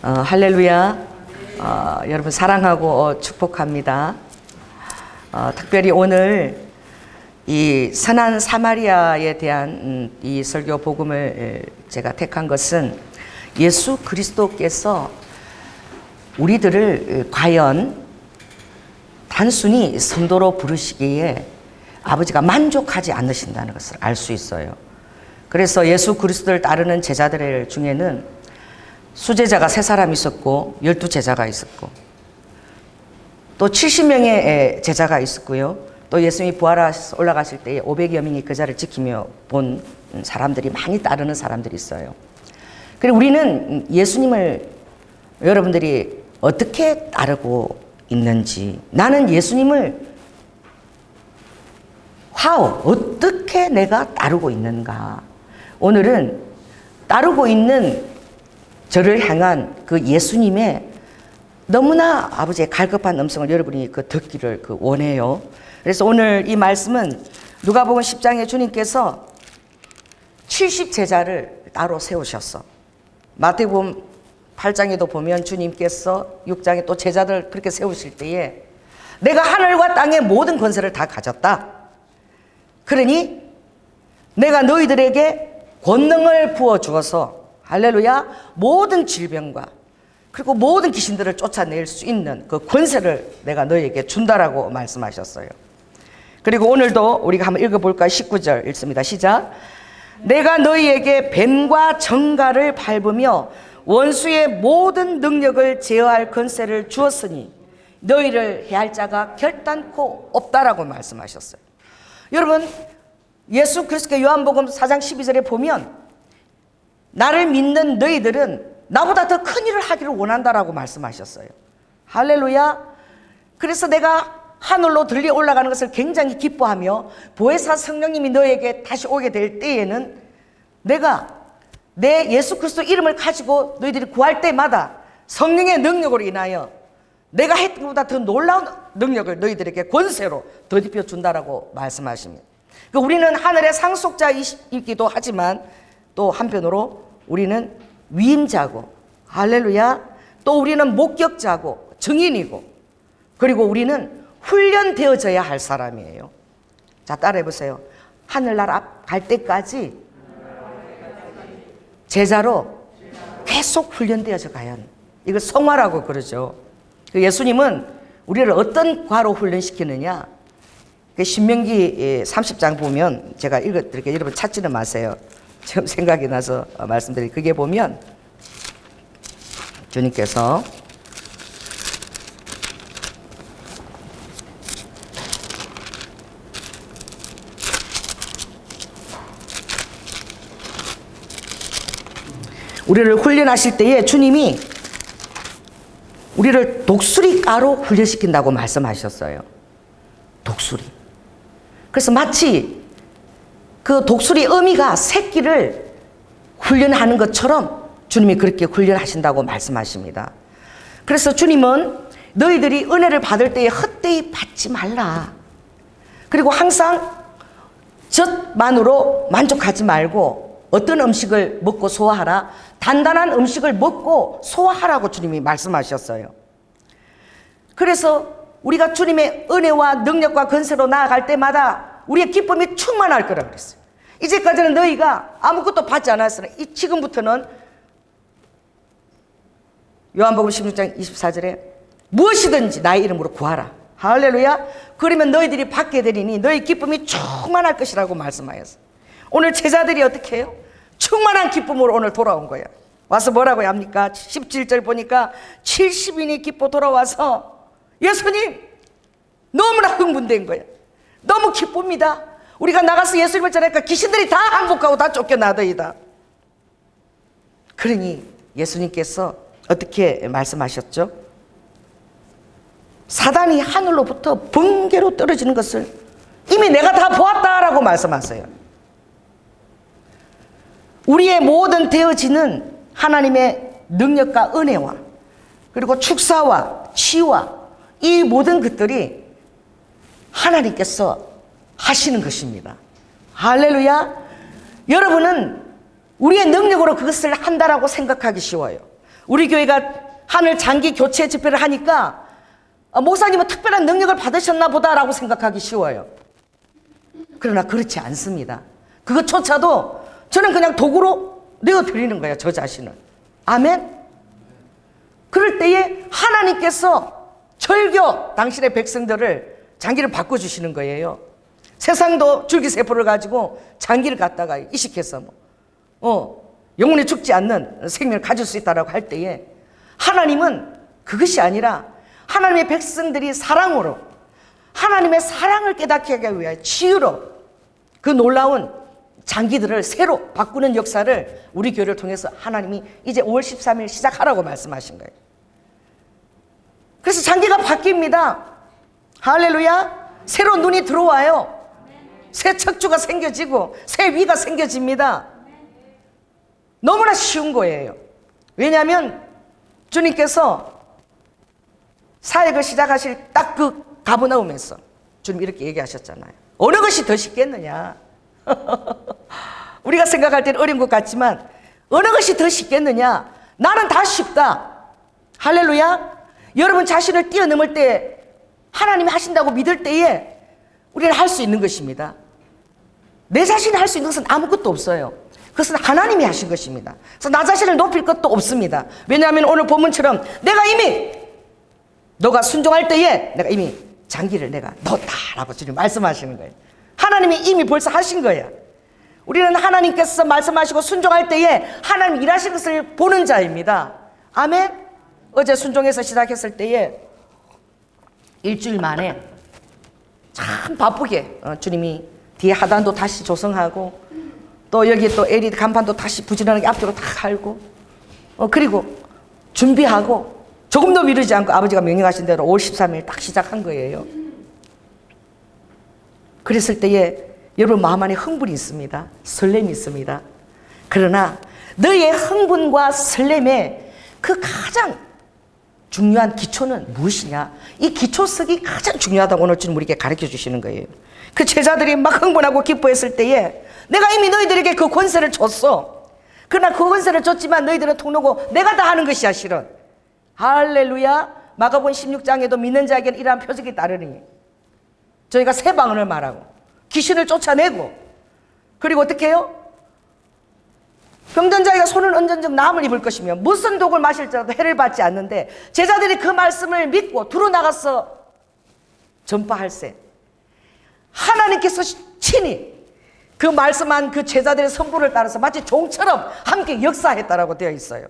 할렐루야. 여러분 사랑하고 축복합니다. 특별히 오늘 이 선한 사마리아에 대한 이 설교 복음을 제가 택한 것은 예수 그리스도께서 우리들을 과연 단순히 성도로 부르시기에 아버지가 만족하지 않으신다는 것을 알 수 있어요. 그래서 예수 그리스도를 따르는 제자들 중에는 수제자가 3사람 있었고 12제자가 있었고 또 70명의 제자가 있었고요. 또 예수님이 부활하셔서 올라가실 때에 500여 명이 그 자리를 지키며 본 사람들이 많이 따르는 사람들이 있어요. 그리고 우리는 예수님을 여러분들이 어떻게 따르고 있는지, 나는 예수님을 어떻게 내가 따르고 있는가. 오늘은 따르고 있는 저를 향한 그 예수님의 너무나 아버지의 갈급한 음성을 여러분이 듣기를 원해요. 그래서 오늘 이 말씀은 누가복음 10장에 주님께서 70제자를 따로 세우셨어. 마태복음 8장에도 보면 주님께서 6장에 또 제자들 그렇게 세우실 때에 내가 하늘과 땅의 모든 권세를 다 가졌다. 그러니 내가 너희들에게 권능을 부어 주어서 할렐루야, 모든 질병과 그리고 모든 귀신들을 쫓아낼 수 있는 그 권세를 내가 너희에게 준다라고 말씀하셨어요. 그리고 오늘도 우리가 한번 읽어볼까요? 19절 읽습니다. 시작. 내가 너희에게 뱀과 정갈을 밟으며 원수의 모든 능력을 제어할 권세를 주었으니 너희를 해할 자가 결단코 없다라고 말씀하셨어요. 여러분, 예수 그리스도의 요한복음 4장 12절에 보면 나를 믿는 너희들은 나보다 더 큰 일을 하기를 원한다라고 말씀하셨어요. 할렐루야. 그래서 내가 하늘로 들려 올라가는 것을 굉장히 기뻐하며 보혜사 성령님이 너에게 다시 오게 될 때에는 내가 내 예수 그리스도 이름을 가지고 너희들이 구할 때마다 성령의 능력으로 인하여 내가 했던 것보다 더 놀라운 능력을 너희들에게 권세로 덧입혀 준다라고 말씀하십니다. 그러니까 우리는 하늘의 상속자이기도 하지만 또 한편으로 우리는 위임자고, 할렐루야, 또 우리는 목격자고 증인이고, 그리고 우리는 훈련되어져야 할 사람이에요. 자, 따라해보세요. 하늘나라 갈 때까지 제자로 계속 훈련되어져 가야 합니다. 이걸 성화라고 그러죠. 예수님은 우리를 어떤 과로 훈련시키느냐, 신명기 30장 보면 제가 읽어드릴게요. 여러분 찾지는 마세요. 지금 생각이 나서 말씀드릴게요. 그게 보면 주님께서 우리를 훈련하실 때에 주님이 우리를 독수리가로 훈련시킨다고 말씀하셨어요. 독수리. 그래서 마치 그 독수리 어미가 새끼를 훈련하는 것처럼 주님이 그렇게 훈련하신다고 말씀하십니다. 그래서 주님은 너희들이 은혜를 받을 때에 헛되이 받지 말라. 그리고 항상 젖만으로 만족하지 말고 어떤 음식을 먹고 소화하라. 단단한 음식을 먹고 소화하라고 주님이 말씀하셨어요. 그래서 우리가 주님의 은혜와 능력과 권세로 나아갈 때마다 우리의 기쁨이 충만할 거라 그랬어요. 이제까지는 너희가 아무것도 받지 않았으나 지금부터는 요한복음 16장 24절에 무엇이든지 나의 이름으로 구하라. 할렐루야. 그러면 너희들이 받게 되리니 너희 기쁨이 충만할 것이라고 말씀하였어요. 오늘 제자들이 어떻게 해요? 충만한 기쁨으로 오늘 돌아온 거야. 와서 뭐라고 합니까? 17절 보니까 70인이 기뻐 돌아와서 예수님 너무나 흥분된 거야. 너무 기쁩니다. 우리가 나가서 예수님을 전하니까 귀신들이 다 항복하고 다 쫓겨나더이다. 그러니 예수님께서 어떻게 말씀하셨죠? 사단이 하늘로부터 번개로 떨어지는 것을 이미 내가 다 보았다라고 말씀하세요. 우리의 모든 되어지는 하나님의 능력과 은혜와 그리고 축사와 치유와 이 모든 것들이 하나님께서 하시는 것입니다. 할렐루야. 여러분은 우리의 능력으로 그것을 한다라고 생각하기 쉬워요. 우리 교회가 하늘 장기 교체 집회를 하니까 목사님은 특별한 능력을 받으셨나 보다라고 생각하기 쉬워요. 그러나 그렇지 않습니다. 그것조차도 저는 그냥 도구로 내어드리는 거예요, 저 자신을. 아멘. 그럴 때에 하나님께서 절교 당신의 백성들을 장기를 바꿔주시는 거예요. 세상도 줄기세포를 가지고 장기를 갖다가 이식해서 영원히 죽지 않는 생명을 가질 수 있다고 할 때에 하나님은 그것이 아니라 하나님의 백성들이 사랑으로 하나님의 사랑을 깨닫게 하기 위하여 치유로 그 놀라운 장기들을 새로 바꾸는 역사를 우리 교회를 통해서 하나님이 이제 5월 13일 시작하라고 말씀하신 거예요. 그래서 장기가 바뀝니다. 할렐루야. 새로운 눈이 들어와요. 새 척추가 생겨지고 새 위가 생겨집니다. 너무나 쉬운 거예요. 왜냐하면 주님께서 사역을 시작하실 딱 그 가버나움에서 주님 이렇게 얘기하셨잖아요. 어느 것이 더 쉽겠느냐. 우리가 생각할 때는 어려운 것 같지만 어느 것이 더 쉽겠느냐. 나는 다 쉽다. 할렐루야. 여러분 자신을 뛰어넘을 때 하나님이 하신다고 믿을 때에 우리는 할 수 있는 것입니다. 내 자신이 할 수 있는 것은 아무것도 없어요. 그것은 하나님이 하신 것입니다. 그래서 나 자신을 높일 것도 없습니다. 왜냐하면 오늘 본문처럼 내가 이미 너가 순종할 때에 내가 이미 장기를 내가 넣었다라고 주님 말씀하시는 거예요. 하나님이 이미 벌써 하신 거예요. 우리는 하나님께서 말씀하시고 순종할 때에 하나님 일하신 것을 보는 자입니다. 아멘. 어제 순종해서 시작했을 때에 일주일 만에 참 바쁘게 주님이 뒤에 하단도 다시 조성하고 또 여기 또 LED 간판도 다시 부지런하게 앞뒤로 다 갈고 그리고 준비하고 조금도 미루지 않고 아버지가 명령하신 대로 5월 13일 딱 시작한 거예요. 그랬을 때에 여러분 마음 안에 흥분이 있습니다. 설렘이 있습니다. 그러나 너의 흥분과 설렘의 그 가장 중요한 기초는 무엇이냐? 이 기초석이 가장 중요하다고 오늘 주님 우리에게 가르쳐 주시는 거예요. 그 제자들이 막 흥분하고 기뻐했을 때에 내가 이미 너희들에게 그 권세를 줬어. 그러나 그 권세를 줬지만 너희들은 통로고 내가 다 하는 것이야 실은. 할렐루야. 마가복음 16장에도 믿는 자에게는 이러한 표적이 따르니 저희가 새 방언을 말하고 귀신을 쫓아내고 그리고 어떻게 해요? 병든 자가 손을 얹은 즉 나음을 입을 것이며 무슨 독을 마실지라도 해를 받지 않는데 제자들이 그 말씀을 믿고 두루 나가서 전파할세 하나님께서 친히 그 말씀한 그 제자들의 선포를 따라서 마치 종처럼 함께 역사했다라고 되어 있어요.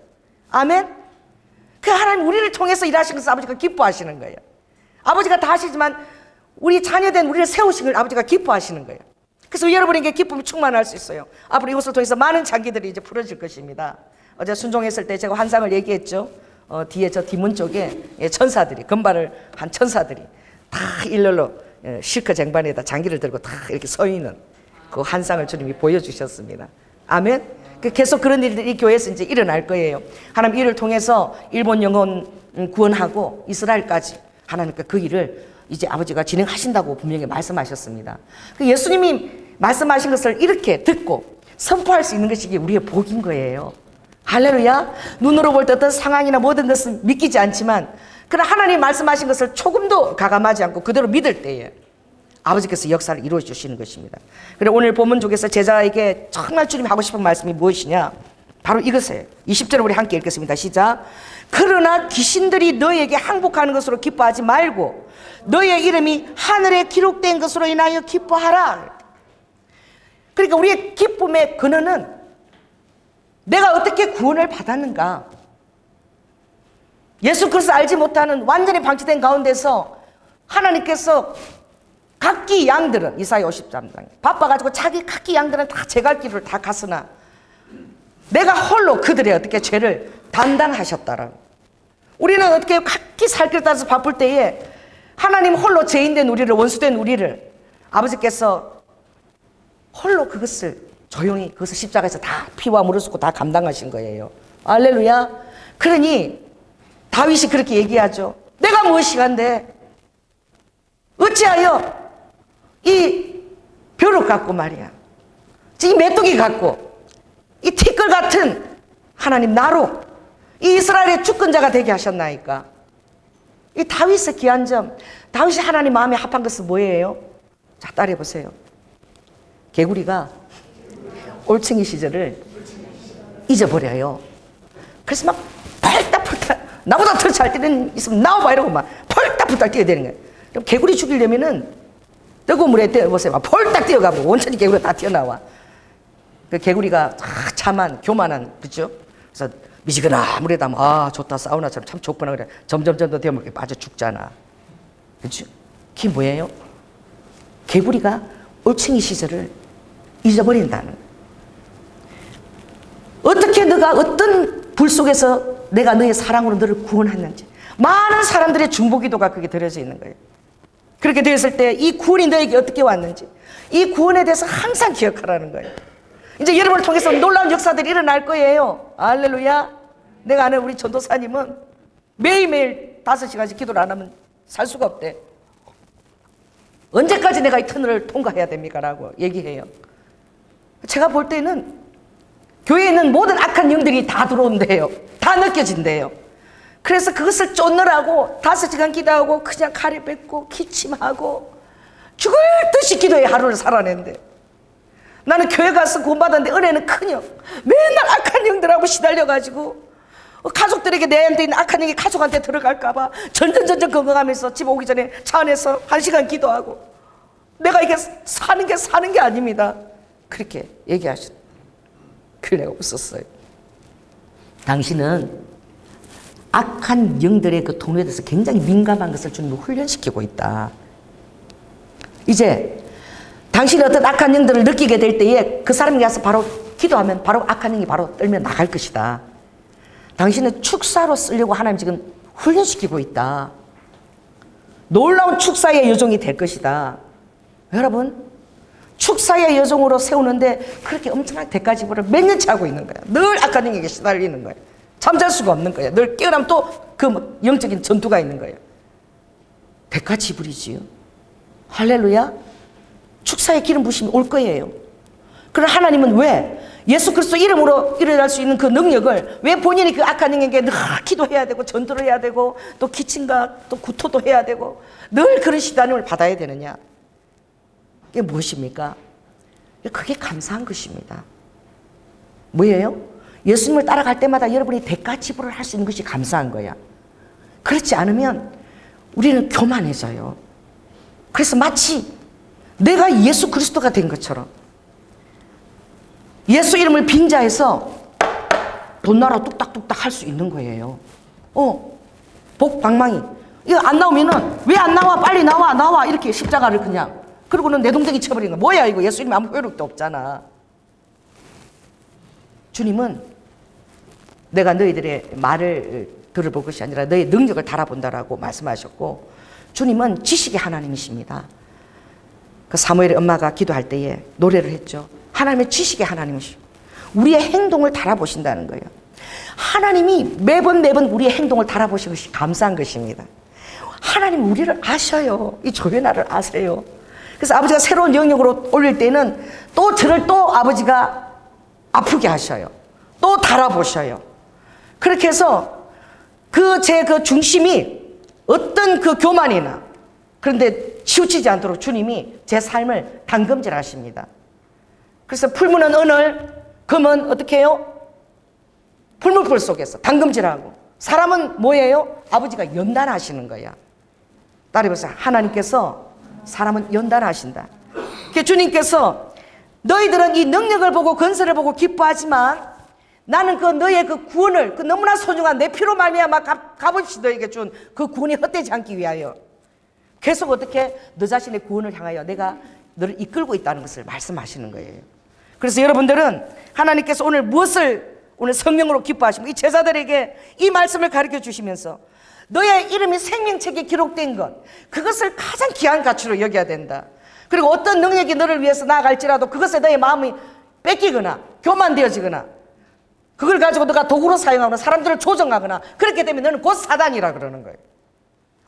아멘. 그 하나님 우리를 통해서 일하신 것을 아버지가 기뻐하시는 거예요. 아버지가 다 하시지만 우리 자녀된 우리를 세우신 걸 아버지가 기뻐하시는 거예요. 그래서 여러분에게 기쁨이 충만할 수 있어요. 앞으로 이것을 통해서 많은 장기들이 이제 풀어질 것입니다. 어제 순종했을 때 제가 환상을 얘기했죠. 뒤에 저 뒷문 쪽에 천사들이 금발을 한 천사들이 다 일렬로 실크 쟁반에다 장기를 들고 다 이렇게 서 있는 그 환상을 주님이 보여주셨습니다. 아멘. 계속 그런 일들이 이 교회에서 이제 일어날 거예요. 하나님 이를 통해서 일본 영혼 구원하고 이스라엘까지 하나님께 그 일을 이제 아버지가 진행하신다고 분명히 말씀하셨습니다. 그 예수님이 말씀하신 것을 이렇게 듣고 선포할 수 있는 것이 우리의 복인 거예요. 할렐루야. 눈으로 볼 때 어떤 상황이나 모든 것은 믿기지 않지만 그러나 하나님 말씀하신 것을 조금도 가감하지 않고 그대로 믿을 때에 아버지께서 역사를 이루어 주시는 것입니다. 그리고 오늘 본문 쪽에서 제자에게 정말 주님이 하고 싶은 말씀이 무엇이냐? 바로 이것이에요. 20절을 우리 함께 읽겠습니다. 시작. 그러나 귀신들이 너에게 항복하는 것으로 기뻐하지 말고 너의 이름이 하늘에 기록된 것으로 인하여 기뻐하라. 그러니까 우리의 기쁨의 근원은 내가 어떻게 구원을 받았는가? 예수 그리스도 알지 못하는 완전히 방치된 가운데서 하나님께서 각기 양들은 이사야 53장 바빠가지고 자기 각기 양들은 다 제 갈 길을 다 갔으나 내가 홀로 그들의 어떻게 죄를 단단하셨다라고. 우리는 어떻게 각기 살 길 따라서 바쁠 때에 하나님 홀로 죄인된 우리를 원수된 우리를 아버지께서 홀로 그것을 조용히 그것을 십자가에서 다 피와 물을 쏟고 다 감당하신 거예요. 할렐루야. 그러니 다윗이 그렇게 얘기하죠. 내가 무엇이간데 어찌하여 이 벼룩 갖고 말이야 이 메뚜기 갖고 이 티끌 같은 하나님 나로 이 이스라엘의 주권자가 되게 하셨나이까? 이 다윗의 귀한 점, 다윗이 하나님 마음에 합한 것은 뭐예요? 자, 따라해 보세요. 개구리가 올챙이 시절을 잊어버려요. 그래서 막 펄딱펄딱, 나보다 더 잘 뛰는 있으면 나와봐 이러고 막 펄딱펄딱 뛰어야 되는 거예요. 그럼 개구리 죽이려면은 뜨거운 물에 뛰어보세요. 막 펄딱 뛰어가고 원천히 개구리가 다 튀어나와. 그 개구리가 참한, 교만한, 그죠? 그래서 미지근한 물에다 아 좋다, 사우나처럼 참 좋구나 그래. 점점 더 되면 이렇게 빠져 죽잖아. 그죠? 그게 뭐예요? 개구리가 올챙이 시절을 잊어버린다는 거예요. 어떻게 너가 어떤 불 속에서 내가 너의 사랑으로 너를 구원했는지 많은 사람들의 중보기도가 그게 들어져 있는 거예요. 그렇게 되었을 때 이 구원이 너에게 어떻게 왔는지 이 구원에 대해서 항상 기억하라는 거예요. 이제 여러분을 통해서 놀라운 역사들이 일어날 거예요. 할렐루야. 내가 아는 우리 전도사님은 매일매일 5시간씩 기도를 안 하면 살 수가 없대. 언제까지 내가 이 터널을 통과해야 됩니까? 라고 얘기해요. 제가 볼 때는 교회에 있는 모든 악한 영들이 다 들어온대요. 다 느껴진대요. 그래서 그것을 쫓느라고 5시간 기도하고 그냥 칼을 뱉고 기침하고 죽을 듯이 기도해 하루를 살아낸대. 나는 교회 가서 구원받았는데 은혜는 커녕 맨날 악한 영들하고 시달려가지고 가족들에게 내한테 있는 악한 영이 가족한테 들어갈까봐 전전전전 건강하면서 집 오기 전에 차 안에서 1시간 기도하고 내가 이게 사는 게 아닙니다. 그렇게 얘기하셨. 그래 없었어요. 당신은 악한 영들의 그 통로에 대해서 굉장히 민감한 것을 주님이 훈련시키고 있다. 이제 당신이 어떤 악한 영들을 느끼게 될 때에 그 사람이 가서 바로 기도하면 바로 악한 영이 바로 떨며 나갈 것이다. 당신은 축사로 쓰려고 하나님 지금 훈련시키고 있다. 놀라운 축사의 여종이 될 것이다. 여러분, 축사의 여종으로 세우는데 그렇게 엄청난 대가 지불을 몇 년째 하고 있는 거야. 늘 악한 영에게 시달리는 거야. 잠잘 수가 없는 거야. 늘 깨어나면 또 그 영적인 전투가 있는 거야. 대가 지불이지요. 할렐루야. 축사의 기름 부심이 올 거예요. 그럼 하나님은 왜 예수 그리스도 이름으로 일어날 수 있는 그 능력을 왜 본인이 그 악한 영에게 늘 기도해야 되고 전도를 해야 되고 또 기침과 또 구토도 해야 되고 늘 그런 시달림을 받아야 되느냐? 이게 무엇입니까? 그게 감사한 것입니다. 뭐예요? 예수님을 따라갈 때마다 여러분이 대가 지불을 할 수 있는 것이 감사한 거야. 그렇지 않으면 우리는 교만해져요. 그래서 마치 내가 예수 그리스도가 된 것처럼 예수 이름을 빙자해서 돈나라 뚝딱뚝딱 할 수 있는 거예요. 복방망이 이거 안 나오면은 왜 안 나와? 빨리 나와 이렇게 십자가를 그냥 그러고는 내동댕이 쳐버리는 거야. 뭐야 이거 예수 이름 아무 효력도 없잖아. 주님은 내가 너희들의 말을 들어볼 것이 아니라 너의 능력을 달아본다라고 말씀하셨고 주님은 지식의 하나님이십니다. 그 사무엘의 엄마가 기도할 때에 노래를 했죠. 하나님의 지식의 하나님이시오. 우리의 행동을 달아보신다는 거예요. 하나님이 매번 우리의 행동을 달아보신 것이 감사한 것입니다. 하나님 우리를 아셔요. 이 조회나를 아세요. 그래서 아버지가 새로운 영역으로 올릴 때는 또 저를 또 아버지가 아프게 하셔요. 또 달아보셔요. 그렇게 해서 제 중심이 어떤 그 교만이나 그런데 치우치지 않도록 주님이 제 삶을 담금질 하십니다. 그래서 풀무는 언을, 금은 어떻게 해요? 풀물불 속에서 담금질하고 사람은 뭐예요? 아버지가 연단하시는 거야. 따라해보세요. 하나님께서 사람은 연단하신다. 주님께서 너희들은 이 능력을 보고 건설을 보고 기뻐하지만 나는 너의 그 구원을 너무나 소중한 내 피로 말미암아 값없이 너에게 준 그 구원이 헛되지 않기 위하여 계속 어떻게 너 자신의 구원을 향하여 내가 너를 이끌고 있다는 것을 말씀하시는 거예요. 그래서 여러분들은 하나님께서 오늘 무엇을 오늘 성령으로 기뻐하시고 이 제자들에게 이 말씀을 가르쳐 주시면서 너의 이름이 생명책에 기록된 것 그것을 가장 귀한 가치로 여겨야 된다. 그리고 어떤 능력이 너를 위해서 나아갈지라도 그것에 너의 마음이 뺏기거나 교만되어지거나 그걸 가지고 너가 도구로 사용하거나 사람들을 조정하거나 그렇게 되면 너는 곧 사단이라 그러는 거예요.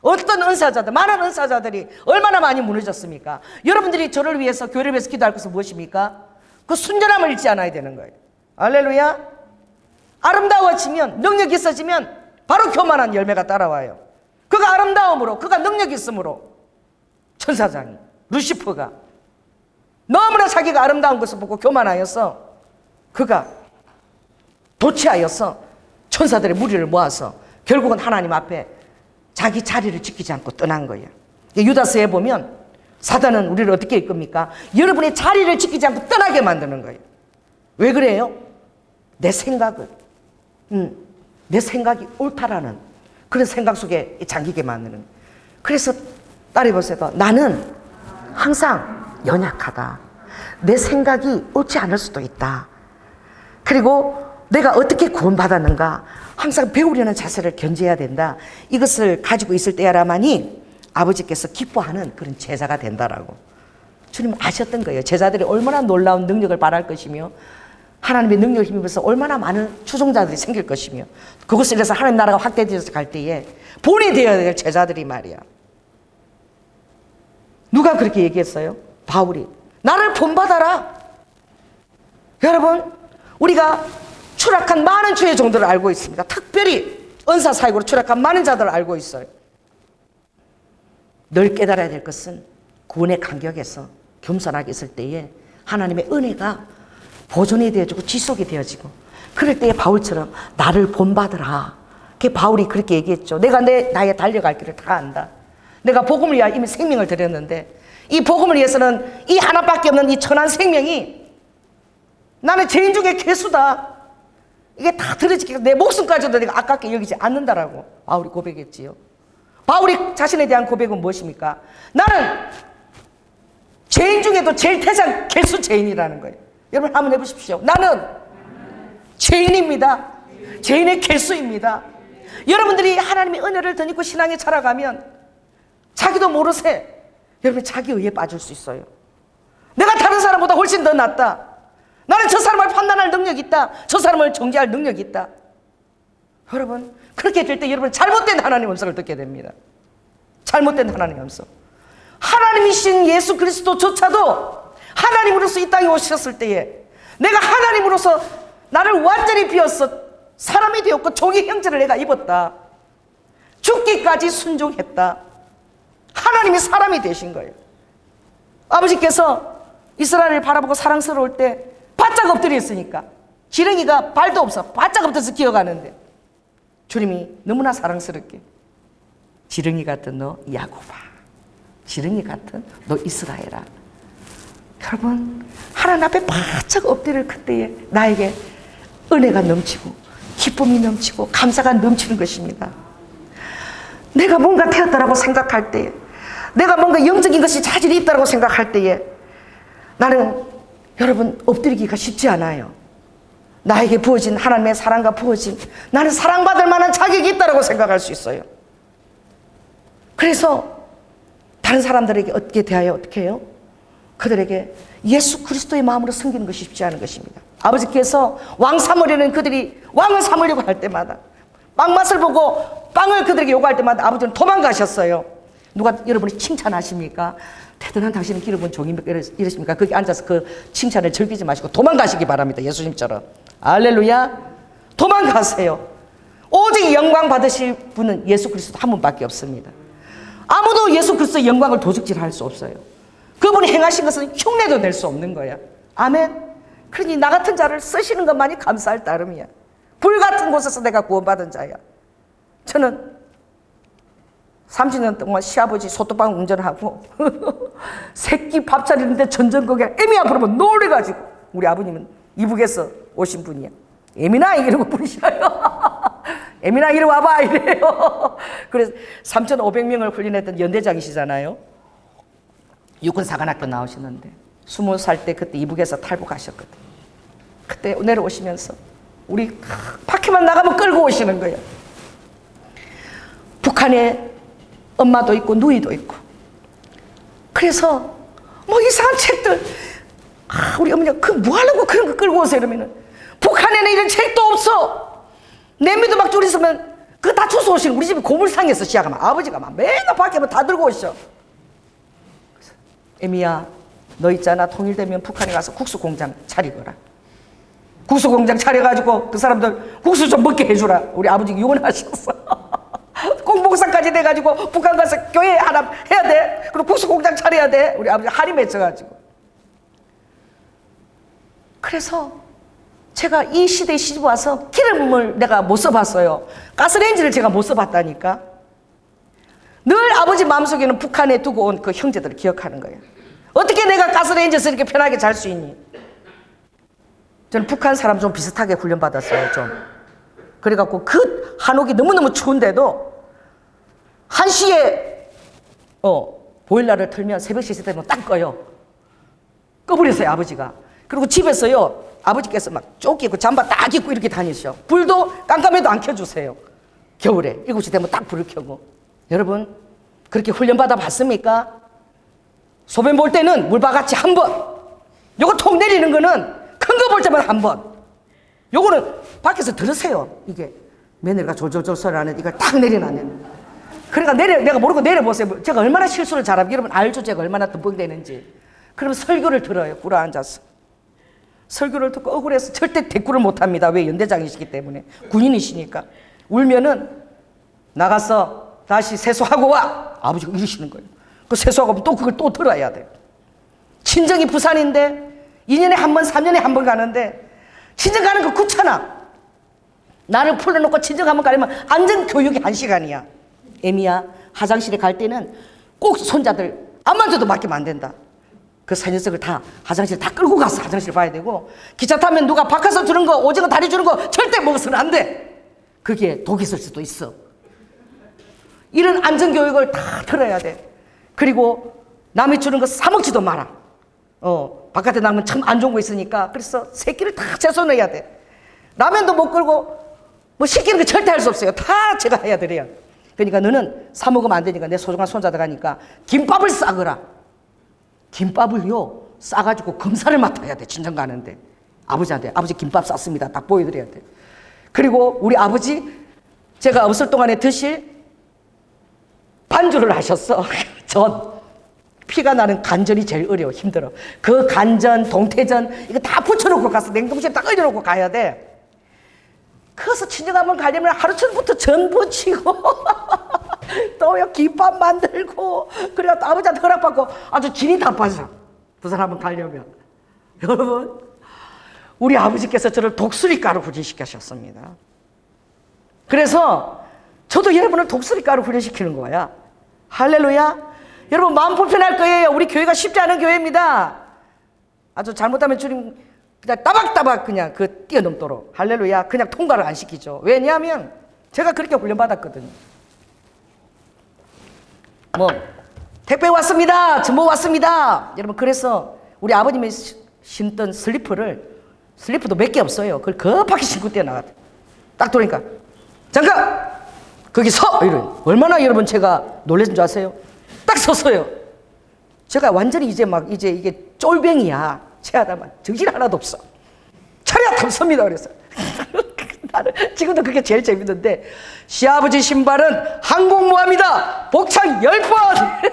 어떤 은사자들, 많은 은사자들이 얼마나 많이 무너졌습니까? 여러분들이 저를 위해서 교회를 위해서 기도할 것은 무엇입니까? 그 순전함을 잃지 않아야 되는 거예요. 할렐루야. 아름다워지면, 능력 있어지면 바로 교만한 열매가 따라와요. 그가 아름다움으로, 그가 능력 있음으로 천사장이, 루시퍼가 너무나 자기가 아름다운 것을 보고 교만하여서 그가 도취하여서 천사들의 무리를 모아서 결국은 하나님 앞에 자기 자리를 지키지 않고 떠난 거예요. 유다서에 보면 사단은 우리를 어떻게 이끕니까? 여러분의 자리를 지키지 않고 떠나게 만드는 거예요. 왜 그래요? 내 생각이 옳다라는 그런 생각 속에 잠기게 만드는 거예요. 그래서 따라해보세요. 나는 항상 연약하다. 내 생각이 옳지 않을 수도 있다. 그리고 내가 어떻게 구원받았는가 항상 배우려는 자세를 견지해야 된다. 이것을 가지고 있을 때야라만이 아버지께서 기뻐하는 그런 제자가 된다라고 주님 아셨던 거예요. 제자들이 얼마나 놀라운 능력을 발할 것이며 하나님의 능력을 힘입어서 얼마나 많은 추종자들이 생길 것이며 그것을 위해서 하나님 나라가 확대되어서 갈 때에 본이 되어야 될 제자들이 말이야. 누가 그렇게 얘기했어요? 바울이. 나를 본받아라. 여러분, 우리가 추락한 많은 주의 종들을 알고 있습니다. 특별히 은사 사역으로 추락한 많은 자들을 알고 있어요. 늘 깨달아야 될 것은 구원의 간격에서 겸손하게 있을 때에 하나님의 은혜가 보존이 되어지고 지속이 되어지고 그럴 때에 바울처럼 나를 본받으라. 바울이 그렇게 얘기했죠. 내가 나의 달려갈 길을 다 안다. 내가 복음을 위하여 이미 생명을 드렸는데 이 복음을 위해서는 이 하나밖에 없는 이 천한 생명이 나는 죄인 중에 괴수다. 이게 다 들어지게 내 목숨까지도 내가 아깝게 여기지 않는다라고 바울이 고백했지요. 바울이 자신에 대한 고백은 무엇입니까? 나는 죄인 중에도 제일 태장 괴수 죄인이라는 거예요. 여러분 한번 해보십시오. 나는 죄인입니다. 죄인의 괴수입니다. 여러분들이 하나님의 은혜를 덧입고 신앙에 자라가면 자기도 모르세 여러분 자기 의에 빠질 수 있어요. 내가 다른 사람보다 훨씬 더 낫다. 나는 저 사람을 판단할 능력이 있다. 저 사람을 정죄할 능력이 있다. 여러분 그렇게 될 때 여러분 잘못된 하나님의 음성을 듣게 됩니다. 잘못된 하나님의 음성. 하나님이신 예수 그리스도조차도 하나님으로서 이 땅에 오셨을 때에 내가 하나님으로서 나를 완전히 비웠어 사람이 되었고 종의 형체를 내가 입었다. 죽기까지 순종했다. 하나님이 사람이 되신 거예요. 아버지께서 이스라엘을 바라보고 사랑스러울 때 바짝 엎드려 있으니까 지렁이가 발도 없어 바짝 엎드려서 기어가는데 주님이 너무나 사랑스럽게 지렁이 같은 너 야곱아, 지렁이 같은 너 이스라엘아. 여러분 하나님 앞에 바짝 엎드릴 그때에 나에게 은혜가 넘치고 기쁨이 넘치고 감사가 넘치는 것입니다. 내가 뭔가 되었다라고 생각할 때에 내가 뭔가 영적인 것이 자질이 있다고 생각할 때에 나는 여러분 엎드리기가 쉽지 않아요. 나에게 부어진 하나님의 사랑과 부어진 나는 사랑받을 만한 자격이 있다고 생각할 수 있어요. 그래서 다른 사람들에게 어떻게 대하여 어떻게 해요? 그들에게 예수 그리스도의 마음으로 섬기는 것이 쉽지 않은 것입니다. 아버지께서 왕 삼으려는 그들이 왕을 삼으려고 할 때마다 빵맛을 보고 빵을 그들에게 요구할 때마다 아버지는 도망가셨어요. 누가 여러분이 칭찬하십니까? 대단한 당신은 기름 부은 종입니까? 이러십니까? 거기 앉아서 그 칭찬을 즐기지 마시고 도망가시기 바랍니다. 예수님처럼. 할렐루야. 도망가세요. 오직 영광 받으실 분은 예수 그리스도 한 분밖에 없습니다. 아무도 예수 그리스도의 영광을 도둑질할 수 없어요. 그분이 행하신 것은 흉내도 낼 수 없는 거야. 아멘. 그러니 나 같은 자를 쓰시는 것만이 감사할 따름이야. 불 같은 곳에서 내가 구원받은 자야. 저는 30년 동안 시아버지 소뚜방 운전하고 새끼 밥 차리는데 전전거기가 애미야 부르면 놀래가지고 우리 아버님은 이북에서 오신 분이야. 애미나 이러고 부르셔요. 애미나 이리 와봐 이래요. 그래서 3,500명을 훈련했던 연대장이시잖아요. 육군사관학교 나오시는데 20살 때 그때 이북에서 탈북하셨거든. 그때 내려오시면서 우리 밖에만 나가면 끌고 오시는 거예요. 북한에 엄마도 있고 누이도 있고. 그래서 뭐 이상한 책들 우리 어머니가 그 뭐 하려고 그런 거 끌고 오세요 이러면은 북한에는 이런 책도 없어. 냄비도 막 줄이 있으면 그거 다 주워 오시는. 우리 집에 고물상에서 시작하면 아버지가 막 맨날 밖에 다 들고 오셔. 애미야 너 있잖아 통일되면 북한에 가서 국수 공장 차리거라. 국수공장 차려가지고 그 사람들 국수 좀 먹게 해주라. 우리 아버지가 유언하셨어. 공복사까지 돼가지고 북한 가서 교회 하나 해야 돼. 그리고 국수공장 차려야 돼. 우리 아버지 할이 맺혀가지고. 그래서 제가 이 시대에 시집 와서 기름을 내가 못 써봤어요. 가스레인지를 제가 못 써봤다니까. 늘 아버지 마음속에는 북한에 두고 온 그 형제들을 기억하는 거예요. 어떻게 내가 가스레인지에서 이렇게 편하게 잘 수 있니? 저는 북한 사람 좀 비슷하게 훈련받았어요, 좀. 그래갖고 그 한옥이 너무너무 추운데도 1시에 보일러를 틀면 새벽 3시 되면 딱 꺼요. 꺼버렸어요, 아버지가. 그리고 집에서요, 아버지께서 막 조끼 입고 잠바 딱 입고 이렇게 다니셔. 불도 깜깜해도 안 켜주세요. 겨울에 7시 되면 딱 불을 켜고. 여러분, 그렇게 훈련받아 봤습니까? 소변 볼 때는 물바가지 한 번. 요거 통 내리는 거는 큰 거 볼 때만 한 번. 요거는 밖에서 들으세요. 이게 며느리가 졸졸졸 소리 나는 이걸 딱 내려놔요. 그러니까 내가 모르고 내려보세요. 제가 얼마나 실수를 잘하면 여러분 알죠? 제가 얼마나 덤벙대는지. 그러면 설교를 들어요. 꿇어 앉아서. 설교를 듣고 억울해서 절대 대꾸를 못합니다. 왜? 연대장이시기 때문에. 군인이시니까. 울면은 나가서 다시 세수하고 와. 아버지가 이러시는 거예요. 그 세수하고 또 그걸 또 들어야 돼요. 친정이 부산인데 2년에 한 번, 3년에 한 번 가는데 친정 가는 거 귀찮아. 나를 풀어놓고 친정 한 번 가려면 안전교육이 1시간이야. 애미야, 화장실에 갈 때는 꼭 손자들 앞만 줘도 맡기면 안 된다. 그 녀석을 다 화장실 다 끌고 가서 화장실 봐야 되고, 기차 타면 누가 바카스 주는 거, 오징어 다리 주는 거 절대 먹어서는 안 돼. 그게 독이 있을 수도 있어. 이런 안전교육을 다 들어야 돼. 그리고 남이 주는 거 사먹지도 마라. 바깥에 나가면 참 안 좋은 거 있으니까. 그래서 새끼를 다 채소넣어야 돼. 라면도 못 끌고 뭐 시키는 거 절대 할 수 없어요. 다 제가 해야 돼요. 그러니까 너는 사 먹으면 안 되니까 내 소중한 손자들 가니까 김밥을 싸거라. 김밥을요 싸가지고 검사를 맡아야 돼. 친정 가는데 아버지한테 아버지 김밥 쌌습니다 딱 보여드려야 돼. 그리고 우리 아버지 제가 없을 동안에 드실 반주를 하셨어. 전 피가 나는 간전이 제일 어려워. 힘들어. 그 간전 동태전 이거 다 붙여놓고 가서 냉동실에 딱 얼려놓고 가야 돼. 그래서 친정 한번 가려면 하루 전부터 전 부치고 또요 김밥 만들고 그래야 또 아버지한테 허락받고 아주 진이 다 빠져. 부산 한번 가려면. 여러분 우리 아버지께서 저를 독수리가루 훈련시키셨습니다. 그래서 저도 여러분을 독수리가루 훈련시키는 거야. 할렐루야. 여러분 마음 불편할 거예요. 우리 교회가 쉽지 않은 교회입니다. 아주 잘못하면 주님 그냥 따박따박 그냥 그 뛰어넘도록 할렐루야 그냥 통과를 안 시키죠. 왜냐하면 제가 그렇게 훈련받았거든요. 뭐 택배 왔습니다. 전보 왔습니다. 여러분 그래서 우리 아버님이 신던 슬리퍼도 몇 개 없어요. 그걸 급하게 신고 뛰어나갔다. 딱 돌으니까 잠깐 거기 서! 이런 얼마나 여러분 제가 놀라신 줄 아세요? 딱 섰어요. 제가 완전히 이제 이게 쫄병이야. 체하다만 정신 하나도 없어. 차렷 하면 섭니다. 그래서 나는 지금도 그게 제일 재밌는데 시아버지 신발은 항공모함이다. 복창 10번.